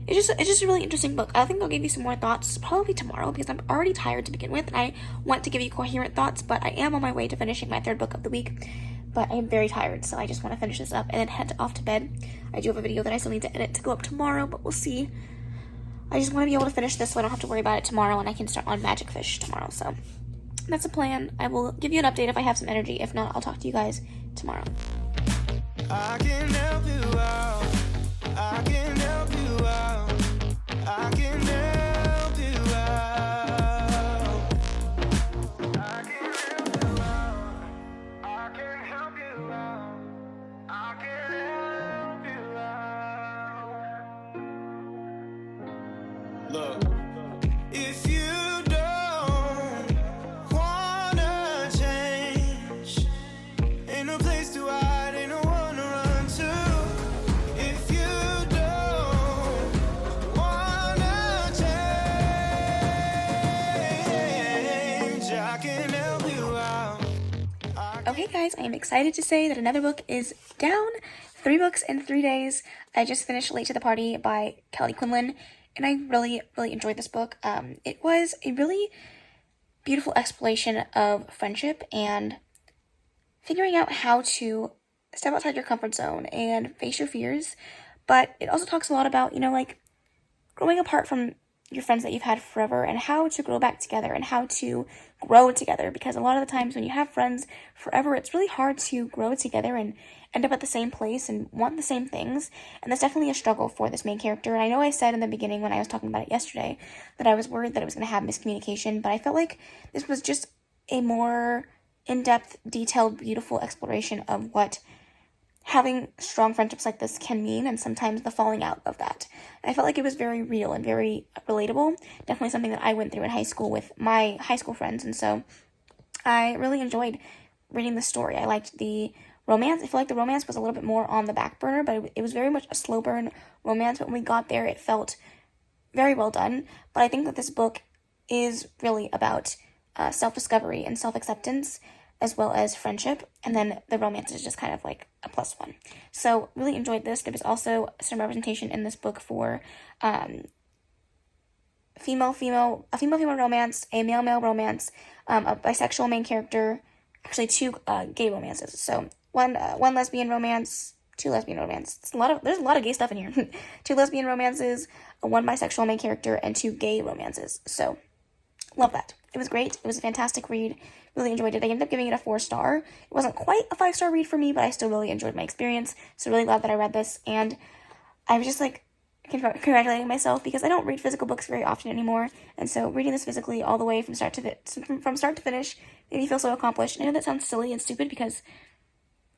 it's just a really interesting book. I think I'll give you some more thoughts probably tomorrow because I'm already tired to begin with, and I want to give you coherent thoughts, but I am on my way to finishing my third book of the week, but I am very tired, so I just want to finish this up and then head off to bed. I do have a video that I still need to edit to go up tomorrow, but we'll see. I just want to be able to finish this so I don't have to worry about it tomorrow, and I can start on Magic Fish tomorrow, so that's the plan. I will give you an update if I have some energy. If not, I'll talk to you guys tomorrow. I can help you out. I can help you out. I can help you out. I can help you out. I can help you out. I can help you out. Look, if you don't wanna change, ain't no place to hide, ain't no one to run to. If you don't wanna change, I can help you out. Okay guys, I am excited to say that another book is down. 3 books in 3 days. I just finished Late to the Party by Kelly Quinlan, and I really, really enjoyed this book. It was a really beautiful exploration of friendship and figuring out how to step outside your comfort zone and face your fears. But it also talks a lot about, growing apart from your friends that you've had forever and how to grow back together and how to grow together. Because a lot of the times when you have friends forever, it's really hard to grow together and end up at the same place and want the same things. And that's definitely a struggle for this main character. And I know I said in the beginning when I was talking about it yesterday that I was worried that it was going to have miscommunication, but I felt like this was just a more in-depth, detailed, beautiful exploration of what having strong friendships like this can mean, and sometimes the falling out of that. And I felt like it was very real and very relatable. Definitely something that I went through in high school with my high school friends, and so I really enjoyed reading the story. I liked the romance. I feel like the romance was a little bit more on the back burner, but it was very much a slow burn romance, but when we got there, it felt very well done. But I think that this book is really about self-discovery and self-acceptance, as well as friendship, and then the romance is just kind of like a +1. So really enjoyed this. There was also some representation in this book for female-female romance, a male-male romance, a bisexual main character, actually 2 gay romances. So one lesbian romance, 2 lesbian romances. There's a lot of gay stuff in here. 2 lesbian romances, 1 bisexual main character, and 2 gay romances. So, love that. It was great. It was a fantastic read. Really enjoyed it. I ended up giving it a 4-star. It wasn't quite a 5-star read for me, but I still really enjoyed my experience. So really glad that I read this, and I was just like congratulating myself because I don't read physical books very often anymore, and so reading this physically all the way from start to finish made me feel so accomplished. I know that sounds silly and stupid because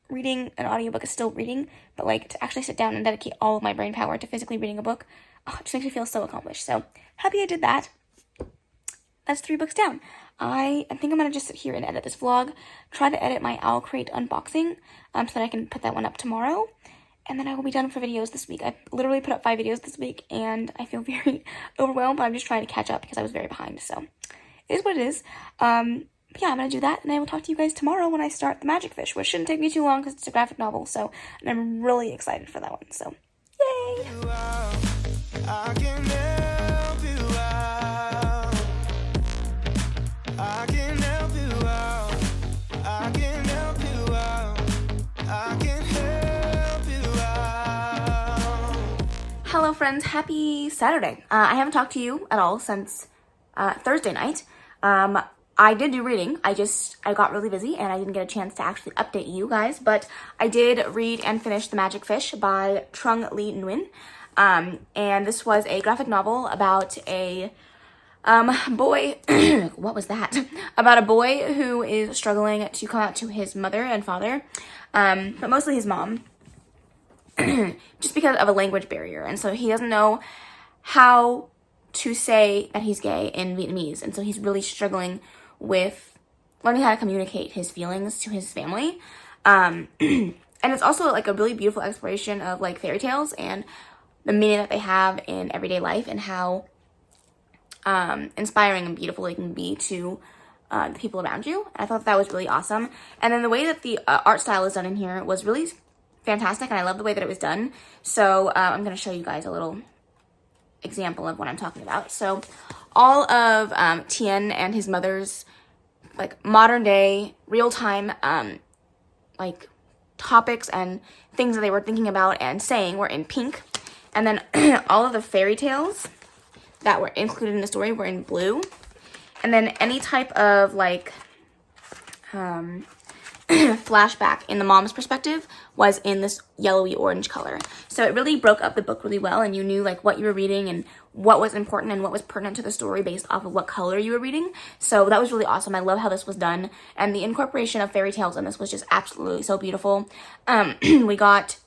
reading an audiobook is still reading, but like to actually sit down and dedicate all of my brain power to physically reading a book, it just makes me feel so accomplished. So happy I did that. That's 3 books down. I think I'm going to just sit here and edit this vlog, try to edit my Owl Crate unboxing so that I can put that one up tomorrow, and then I will be done for videos this week. I literally put up 5 videos this week, and I feel very overwhelmed, but I'm just trying to catch up because I was very behind, so it is what it is. But yeah, I'm going to do that, and I will talk to you guys tomorrow when I start The Magic Fish, which shouldn't take me too long because it's a graphic novel, so, and I'm really excited for that one, so, yay! I can help you out. I can help you out. I can help you out. I can help you out. Hello friends, happy Saturday. I haven't talked to you at all since Thursday night. I did do reading. I got really busy and I didn't get a chance to actually update you guys, but I did read and finish The Magic Fish by Trung Le Nguyen. And this was a graphic novel about a boy, what was that? About a boy who is struggling to come out to his mother and father, but mostly his mom, just because of a language barrier. And so he doesn't know how to say that he's gay in Vietnamese. And so he's really struggling with learning how to communicate his feelings to his family. And it's also like a really beautiful exploration of like fairy tales and the meaning that they have in everyday life and how inspiring and beautiful it can be to the people around you. And I thought that was really awesome. And then the way that the art style is done in here was really fantastic, and I love the way that it was done. So I'm going to show you guys a little example of what I'm talking about. So all of Tien and his mother's like modern day, real time like topics and things that they were thinking about and saying were in pink. And then all of the fairy tales that were included in the story were in blue. And then any type of like flashback in the mom's perspective was in this yellowy orange color. So it really broke up the book really well, and you knew like what you were reading and what was important and what was pertinent to the story based off of what color you were reading. So that was really awesome. I love how this was done, and the incorporation of fairy tales in this was just absolutely so beautiful. We got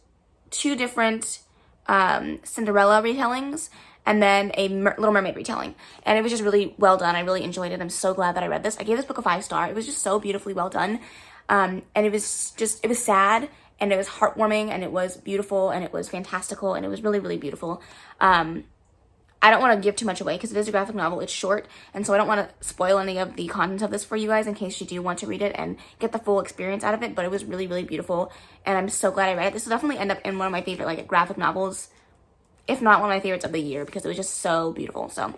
2 different Cinderella retellings and then a Little Mermaid retelling, and it was just really well done. I really enjoyed it. I'm so glad that I read this. I gave this book a 5-star. It was just so beautifully well done, and it was sad, and it was heartwarming, and it was beautiful, and it was fantastical, and it was really, really beautiful. I don't want to give too much away because it is a graphic novel. It's short, and so I don't want to spoil any of the content of this for you guys in case you do want to read it and get the full experience out of it, but it was really, really beautiful, and I'm so glad I read it. This will definitely end up in one of my favorite like graphic novels, if not one of my favorites of the year, because it was just so beautiful. So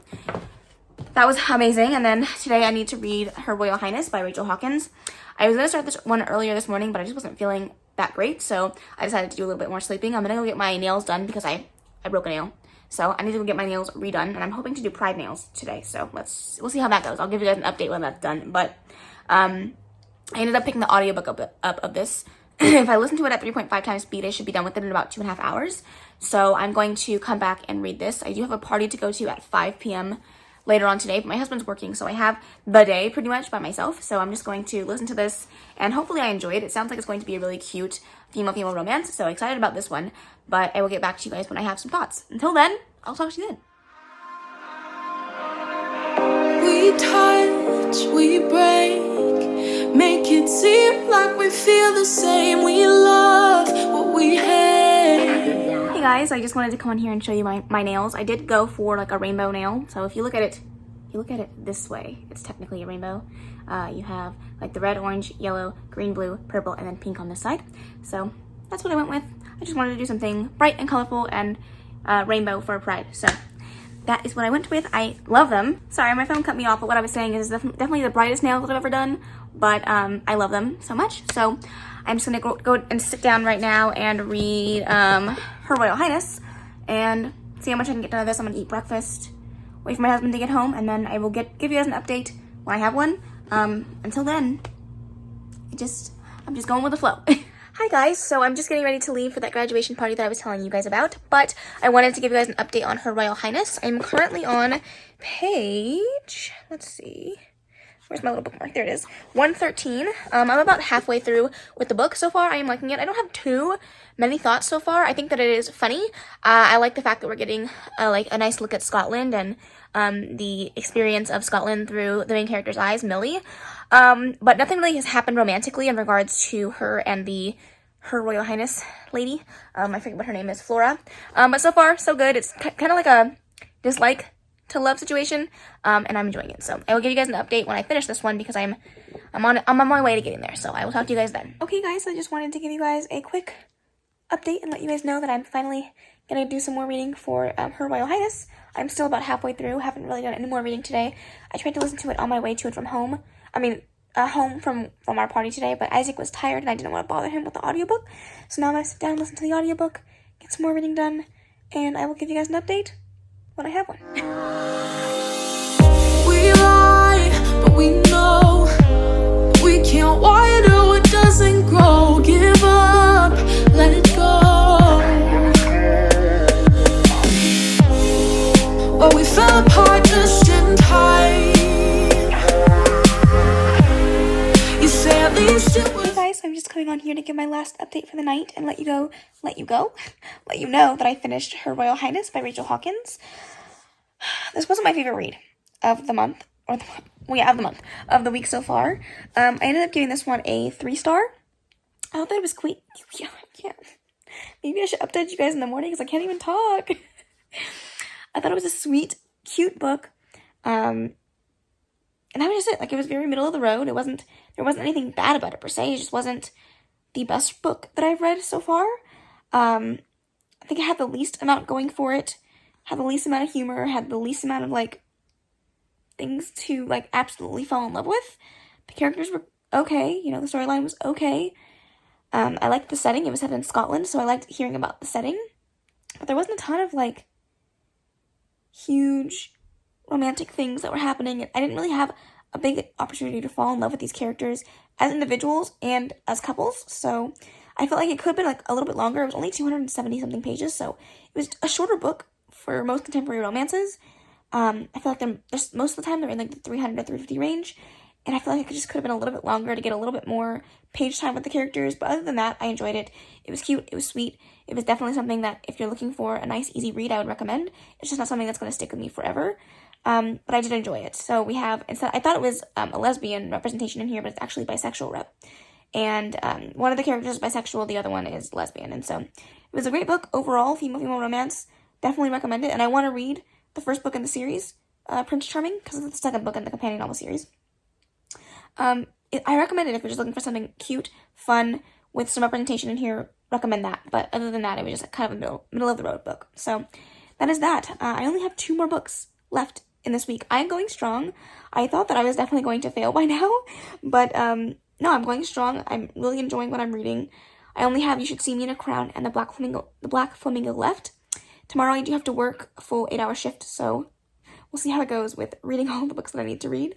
that was amazing. And then today I need to read Her Royal Highness by Rachel Hawkins. I was going to start this one earlier this morning, but I just wasn't feeling that great, so I decided to do a little bit more sleeping. I'm going to go get my nails done because I broke a nail. So I need to go get my nails redone, and I'm hoping to do pride nails today. So we'll see how that goes. I'll give you guys an update when that's done. But I ended up picking the audiobook up of this. If I listen to it at 3.5 times speed, I should be done with it in about 2.5 hours. So I'm going to come back and read this. I do have a party to go to at 5 p.m. later on today, but my husband's working, so I have the day pretty much by myself. So I'm just going to listen to this, and hopefully I enjoy it. It sounds like it's going to be a really cute female romance, so excited about this one. But I will get back to you guys when I have some thoughts. Until then, I'll talk to you then. We touch, we break, make it seem like we feel the same. We love what we hate. Hey guys, I just wanted to come on here and show you my nails. I did go for like a rainbow nail. So if you look at it, this way, it's technically a rainbow. You have like the red, orange, yellow, green, blue, purple, and then pink on this side. So that's what I went with. I just wanted to do something bright and colorful and rainbow for pride. So that is what I went with. I love them. Sorry, my phone cut me off, but what I was saying is definitely the brightest nails that I've ever done, but I love them so much. So I'm just gonna go and sit down right now and read Her Royal Highness and see how much I can get done of this. I'm gonna eat breakfast, wait for my husband to get home, and then I will give you guys an update when I have one. Until then, I'm just going with the flow. Hi guys, so I'm just getting ready to leave for that graduation party that I was telling you guys about, but I wanted to give you guys an update on Her Royal Highness. I'm currently on page, let's see, where's my little bookmark? There it is, 113. I'm about halfway through with the book. So far, I am liking it. I don't have too many thoughts so far. I think that it is funny. I like the fact that we're getting like a nice look at Scotland and the experience of Scotland through the main character's eyes, Millie. But nothing really has happened romantically in regards to her and Her Royal Highness lady. I forget what her name is, Flora. But so far, so good. It's kind of like a dislike to love situation, and I'm enjoying it. So I will give you guys an update when I finish this one because I'm on my way to getting there. So I will talk to you guys then. Okay, guys, I just wanted to give you guys a quick update and let you guys know that I'm finally gonna do some more reading for Her Royal Highness. I'm still about halfway through. Haven't really done any more reading today. I tried to listen to it on my way to and from home. Home from our party today, but Isaac was tired and I didn't want to bother him with the audiobook. So now I'm going to sit down and listen to the audiobook, get some more reading done, and I will give you guys an update when I have one. We lie, but we know we can't water what doesn't grow. Give up, let it go. Well, we fell apart just in time. Hey guys, I'm just coming on here to give my last update for the night and let you know that I finished Her Royal Highness by Rachel Hawkins. This wasn't my favorite read of the month, of the week so far. I ended up giving this one a 3-star. I thought it was quite, yeah. Maybe I should update you guys in the morning because I can't even talk. I thought it was a sweet, cute book. And that was just it. Like, it was very middle of the road. There wasn't anything bad about it per se. It just wasn't the best book that I've read so far. I think it had the least amount going for it. Had the least amount of humor. Had the least amount of, like, things to, like, absolutely fall in love with. The characters were okay. You know, the storyline was okay. I liked the setting. It was set in Scotland, so I liked hearing about the setting. But there wasn't a ton of, like, huge romantic things that were happening, and I didn't really have a big opportunity to fall in love with these characters as individuals and as couples, so I felt like it could have been like a little bit longer. It was only 270 something pages, so it was a shorter book for most contemporary romances. I feel like there's most of the time they're in like the 300 to 350 range, and I feel like it just could have been a little bit longer to get a little bit more page time with the characters, but other than that, I enjoyed it. It was cute, it was sweet, it was definitely something that if you're looking for a nice, easy read, I would recommend. It's just not something that's going to stick with me forever. But I did enjoy it. So we have, instead, I thought it was a lesbian representation in here, but it's actually bisexual rep. And one of the characters is bisexual, the other one is lesbian. And so it was a great book overall, female romance. Definitely recommend it. And I want to read the first book in the series, Prince Charming, because it's the second book in the companion novel series. I recommend it if you're just looking for something cute, fun, with some representation in here. Recommend that. But other than that, it was just kind of a middle of the road book. So that is that. I only have 2 more books left in this week. I'm going strong. I thought that I was definitely going to fail by now, but no, I'm going strong. I'm really enjoying what I'm reading. I only have You Should See Me in a Crown and The Black Flamingo left. Tomorrow I do have to work a full 8-hour shift, so we'll see how it goes with reading all the books that I need to read,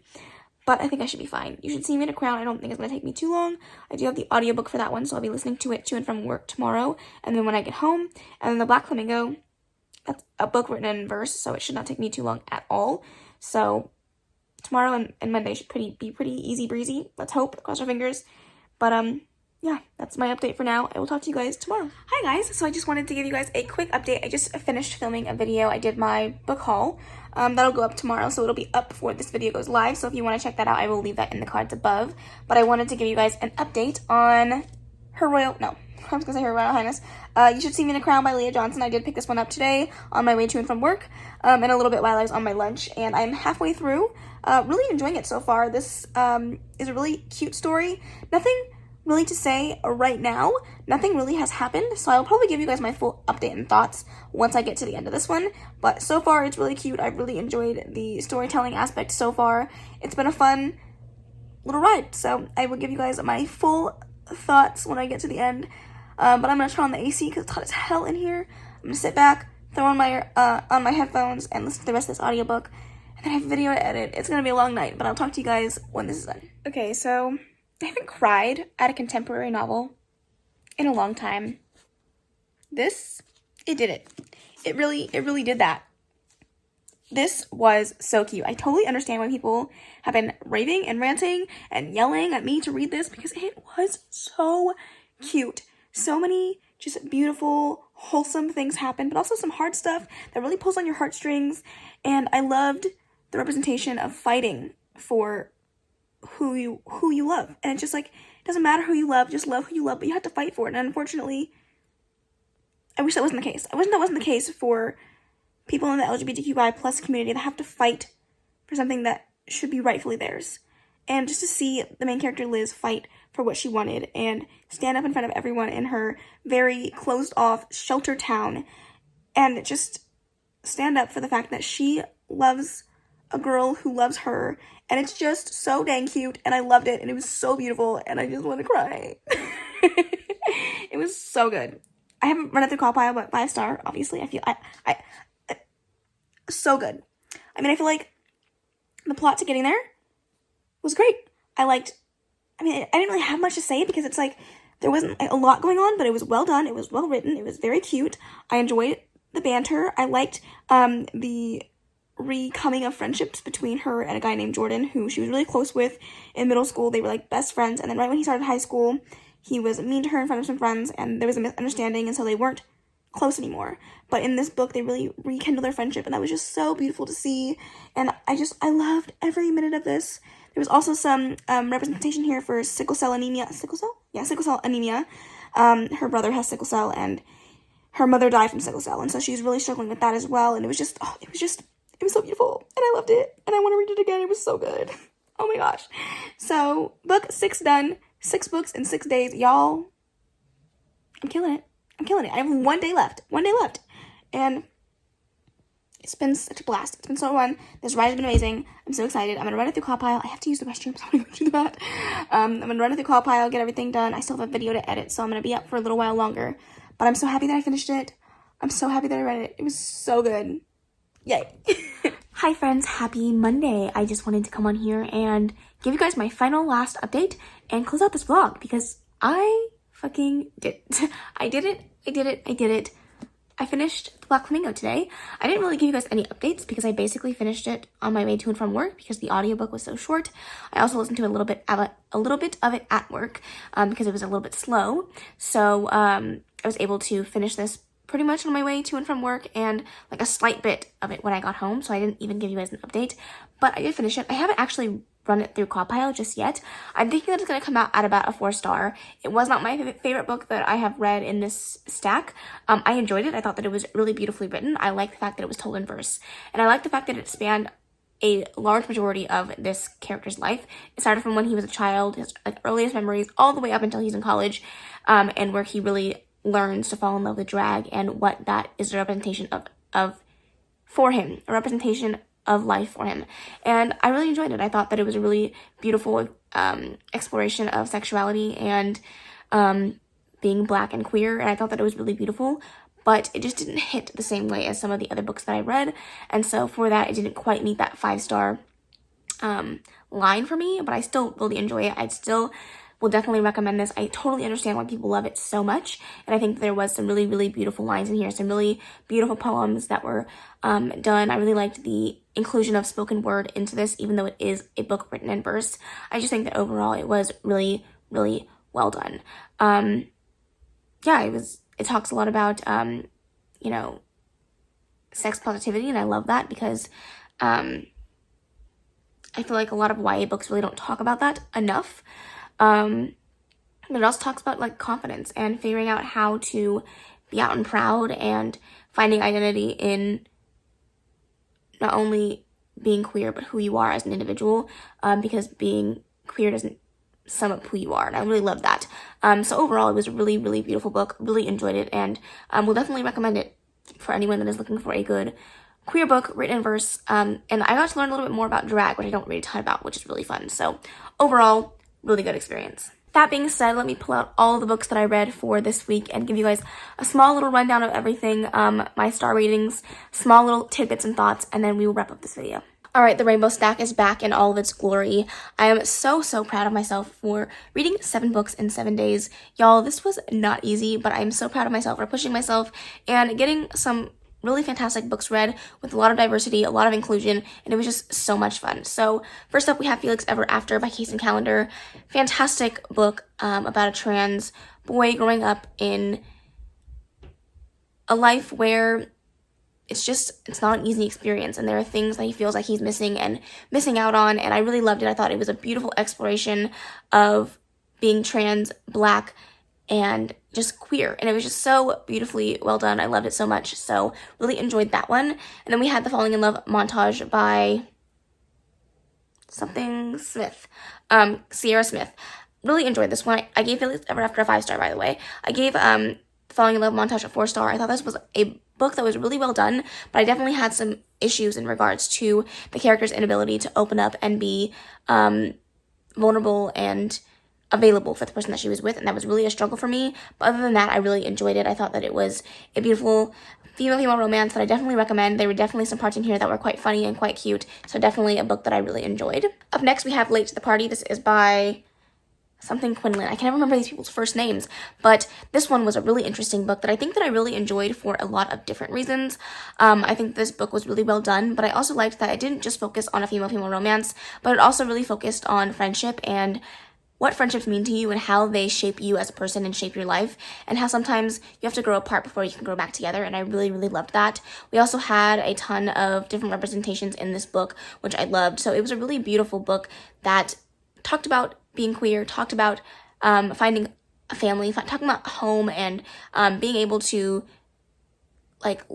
but I think I should be fine. You Should See Me in a Crown, I don't think it's going to take me too long. I do have the audiobook for that one, so I'll be listening to it to and from work tomorrow, and then when I get home. And then The Black Flamingo, that's a book written in verse, so it should not take me too long at all. So tomorrow and Monday should be pretty easy breezy. Let's hope. Cross our fingers. But yeah, that's my update for now. I will talk to you guys tomorrow. Hi guys. So I just wanted to give you guys a quick update. I just finished filming a video. I did my book haul. That'll go up tomorrow, so it'll be up before this video goes live. So if you want to check that out, I will leave that in the cards above. But I wanted to give you guys an update on Her Royal Highness. You Should See Me in a Crown by Leah Johnson. I did pick this one up today on my way to and from work, and a little bit while I was on my lunch, and I'm halfway through. Really enjoying it so far. This is a really cute story. Nothing really to say right now. Nothing really has happened, so I'll probably give you guys my full update and thoughts once I get to the end of this one. But so far, it's really cute. I've really enjoyed the storytelling aspect so far. It's been a fun little ride, so I will give you guys my full thoughts when I get to the end. But I'm gonna turn on the AC because it's hot as hell in here. I'm gonna sit back, throw on my headphones, and listen to the rest of this audiobook. And then I have a video to edit. It's gonna be a long night, but I'll talk to you guys when this is done. Okay, so I haven't cried at a contemporary novel in a long time. This, it did it. It really did that. This was so cute. I totally understand why people have been raving and ranting and yelling at me to read this because it was so cute. So many just beautiful, wholesome things happen, but also some hard stuff that really pulls on your heartstrings. And I loved the representation of fighting for who you love. And it's just like, it doesn't matter who you love, just love who you love, but you have to fight for it. And unfortunately, I wish that wasn't the case. I wish that wasn't the case for people in the LGBTQI+ community that have to fight for something that should be rightfully theirs. And just to see the main character Liz fight for what she wanted and stand up in front of everyone in her very closed-off, sheltered town and just stand up for the fact that she loves a girl who loves her. And it's just so dang cute, and I loved it, and it was so beautiful, and I just want to cry. It was so good. I haven't run it through Call-Pile, but 5-star, obviously. I feel so good. I mean, I feel like the plot to getting there was great. I didn't really have much to say because it's like there wasn't a lot going on, but it was well done. It was well written. It was very cute. I enjoyed the banter. I liked the recoming of friendships between her and a guy named Jordan, who she was really close with in middle school. They were like best friends, and then right when he started high school, he was mean to her in front of some friends, and there was a misunderstanding, and so they weren't close anymore. But in this book, they really rekindled their friendship, and that was just so beautiful to see. And I loved every minute of this. There was also some representation here for sickle cell anemia. Sickle cell? Yeah, sickle cell anemia. Her brother has sickle cell, and her mother died from sickle cell, and so she's really struggling with that as well. And it was so beautiful, and I loved it, and I want to read it again. It was so good. Oh my gosh. So, book 6 done. 6 books in 6 days. Y'all, I'm killing it. I have 1 day left. And it's been such a blast. It's been so fun. This ride has been amazing. I'm so excited. I'm going to run it through Call-Pile. I have to use the restroom, so I'm going to go do that. I'm going to run it through Call-Pile, get everything done. I still have a video to edit, so I'm going to be up for a little while longer. But I'm so happy that I finished it. I'm so happy that I read it. It was so good. Yay. Hi friends, happy Monday. I just wanted to come on here and give you guys my final last update and close out this vlog because I fucking did it. I did it. I finished The Black Flamingo today. I didn't really give you guys any updates because I basically finished it on my way to and from work because the audiobook was so short. I also listened to a little bit of it at work because it was a little bit slow. So I was able to finish this pretty much on my way to and from work and like a slight bit of it when I got home. So I didn't even give you guys an update, but I did finish it. I haven't actually run it through Call-Pile just yet. I'm thinking that it's going to come out at about a 4-star. It was not my favorite book that I have read in this stack. I enjoyed it. I thought that it was really beautifully written. I like the fact that it was told in verse. And I like the fact that it spanned a large majority of this character's life. It started from when he was a child, his earliest memories, all the way up until he's in college, and where he really learns to fall in love with drag and what that is a representation of for him, a representation of life for him. And I really enjoyed it. I thought that it was a really beautiful exploration of sexuality and being Black and queer, and I thought that it was really beautiful, but it just didn't hit the same way as some of the other books that I read, and so for that, it didn't quite meet that 5-star line for me, but I still really enjoy it. I still will definitely recommend this. I totally understand why people love it so much, and I think there was some really, really beautiful lines in here, some really beautiful poems that were done. I really liked the inclusion of spoken word into this, even though it is a book written in verse. I just think that overall it was really, really well done. Yeah, it talks a lot about, you know, sex positivity, and I love that because I feel like a lot of YA books really don't talk about that enough. But it also talks about like confidence and figuring out how to be out and proud and finding identity in not only being queer, but who you are as an individual, because being queer doesn't sum up who you are, and I really love that. So overall, it was a really, really beautiful book, really enjoyed it, and will definitely recommend it for anyone that is looking for a good queer book written in verse. And I got to learn a little bit more about drag, which I don't read a ton about, which is really fun. So overall, really good experience. that being said, let me pull out all the books that I read for this week and give you guys a small little rundown of everything, my star ratings, small little tidbits and thoughts, and then we will wrap up this video. Alright, the Rainbow Stack is back in all of its glory. I am so proud of myself for reading 7 books in 7 days. Y'all, this was not easy, but I'm so proud of myself for pushing myself and getting some really fantastic books read with a lot of diversity, a lot of inclusion, and it was just so much fun. So first up, we have Felix Ever After by Kaysen Callender. Fantastic book about a trans boy growing up in a life where it's not an easy experience, and there are things that he feels like he's missing out on, and I really loved it. I thought it was a beautiful exploration of being trans, Black, and just queer, and it was just so beautifully well done. I loved it so much, so really enjoyed that one. And then we had the Falling in Love Montage by something Smith, Sierra Smith. Really enjoyed this one. I gave Felix Ever After a 5-star, by the way. I gave Falling in Love Montage a 4-star. I thought this was a book that was really well done, but I definitely had some issues in regards to the character's inability to open up and be vulnerable and available for the person that she was with, and that was really a struggle for me. But other than that, I really enjoyed it. I thought that it was a beautiful female romance that I definitely recommend. There were definitely some parts in here that were quite funny and quite cute, so definitely a book that I really enjoyed. Up next, we have Late to the Party. This is by something Quinlan. I can't remember these people's first names, but this one was a really interesting book that I think that I really enjoyed for a lot of different reasons. I think this book was really well done, but I also liked that it didn't just focus on a female romance, but it also really focused on friendship and what friendships mean to you and how they shape you as a person and shape your life, and how sometimes you have to grow apart before you can grow back together, and I really loved that. We also had a ton of different representations in this book, which I loved, so it was a really beautiful book that talked about being queer, talked about finding a family, talking about home, and being able to like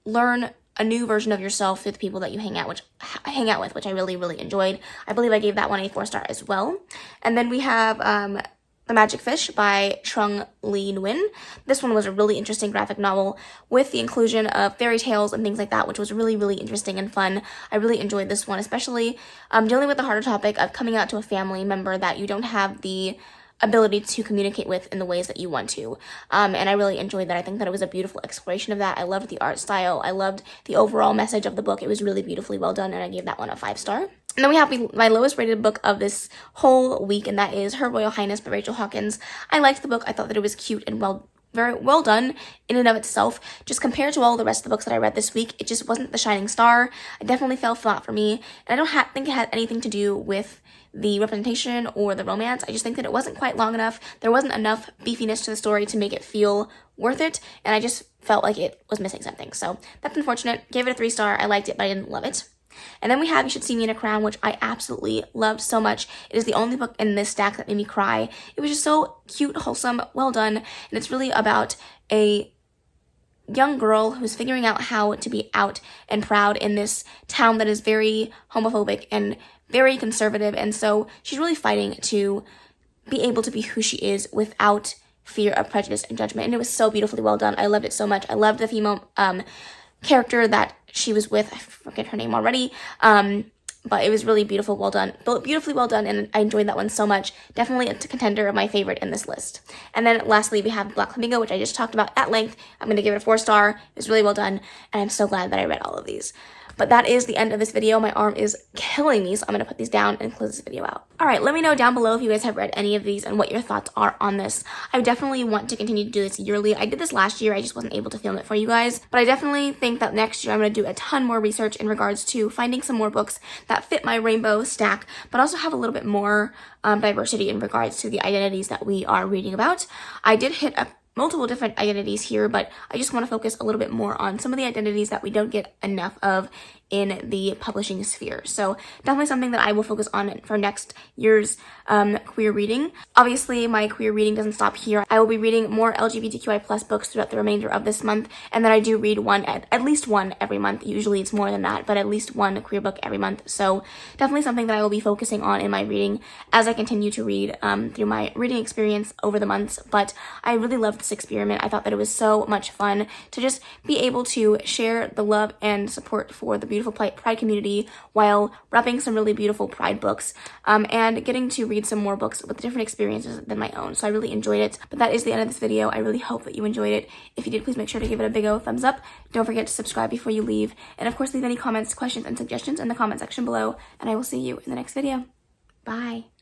learn a new version of yourself with people that you hang out with, which I really enjoyed. I believe I gave that one a 4-star as well. And then we have The Magic Fish by Trung Le Nguyen. This one was a really interesting graphic novel with the inclusion of fairy tales and things like that, which was really interesting and fun. I really enjoyed this one, especially dealing with the harder topic of coming out to a family member that you don't have the ability to communicate with in the ways that you want to. And I really enjoyed that. I think that it was a beautiful exploration of that. I loved the art style. I loved the overall message of the book. It was really beautifully well done, and I gave that one a 5-star. And then we have my lowest rated book of this whole week, and that is Her Royal Highness by Rachel Hawkins. I liked the book. I thought that it was cute and very well done in and of itself. Just compared to all the rest of the books that I read this week, it just wasn't the shining star. It definitely fell flat for me, and I don't think it had anything to do with the representation or the romance. I just think that it wasn't quite long enough. There wasn't enough beefiness to the story to make it feel worth it, and I just felt like it was missing something. So that's unfortunate. Gave it a 3-star. I liked it, but I didn't love it. And then we have You Should See Me in a Crown, which I absolutely loved so much. It is the only book in this stack that made me cry. It was just so cute, wholesome, well done, and it's really about a young girl who's figuring out how to be out and proud in this town that is very homophobic and very conservative, and so she's really fighting to be able to be who she is without fear of prejudice and judgment, and it was so beautifully well done. I loved it so much. I loved the female character that she was with. I forget her name already, but it was really beautifully well done, and I enjoyed that one so much. Definitely a contender of my favorite in this list. And then lastly, we have Black Flamingo, which I just talked about at length. I'm going to give it a 4-star. It was really well done, and I'm so glad that I read all of these. But that is the end of this video. My arm is killing me, so I'm going to put these down and close this video out. Alright, let me know down below if you guys have read any of these and what your thoughts are on this. I definitely want to continue to do this yearly. I did this last year, I just wasn't able to film it for you guys. But I definitely think that next year I'm going to do a ton more research in regards to finding some more books that fit my rainbow stack, but also have a little bit more diversity in regards to the identities that we are reading about. I did hit up multiple different identities here, but I just want to focus a little bit more on some of the identities that we don't get enough of in the publishing sphere. So definitely something that I will focus on for next year's queer reading. Obviously, my queer reading doesn't stop here. I will be reading more LGBTQI+ books throughout the remainder of this month, and then I do read at least one every month. Usually it's more than that, but at least one queer book every month. So definitely something that I will be focusing on in my reading as I continue to read through my reading experience over the months. But I really loved this experiment. I thought that it was so much fun to just be able to share the love and support for the beautiful beautiful Pride community while repping some really beautiful Pride books, and getting to read some more books with different experiences than my own. So I really enjoyed it. But that is the end of this video. I really hope that you enjoyed it. If you did, please make sure to give it a big old thumbs up. Don't forget to subscribe before you leave. And of course, leave any comments, questions, and suggestions in the comment section below. And I will see you in the next video. Bye.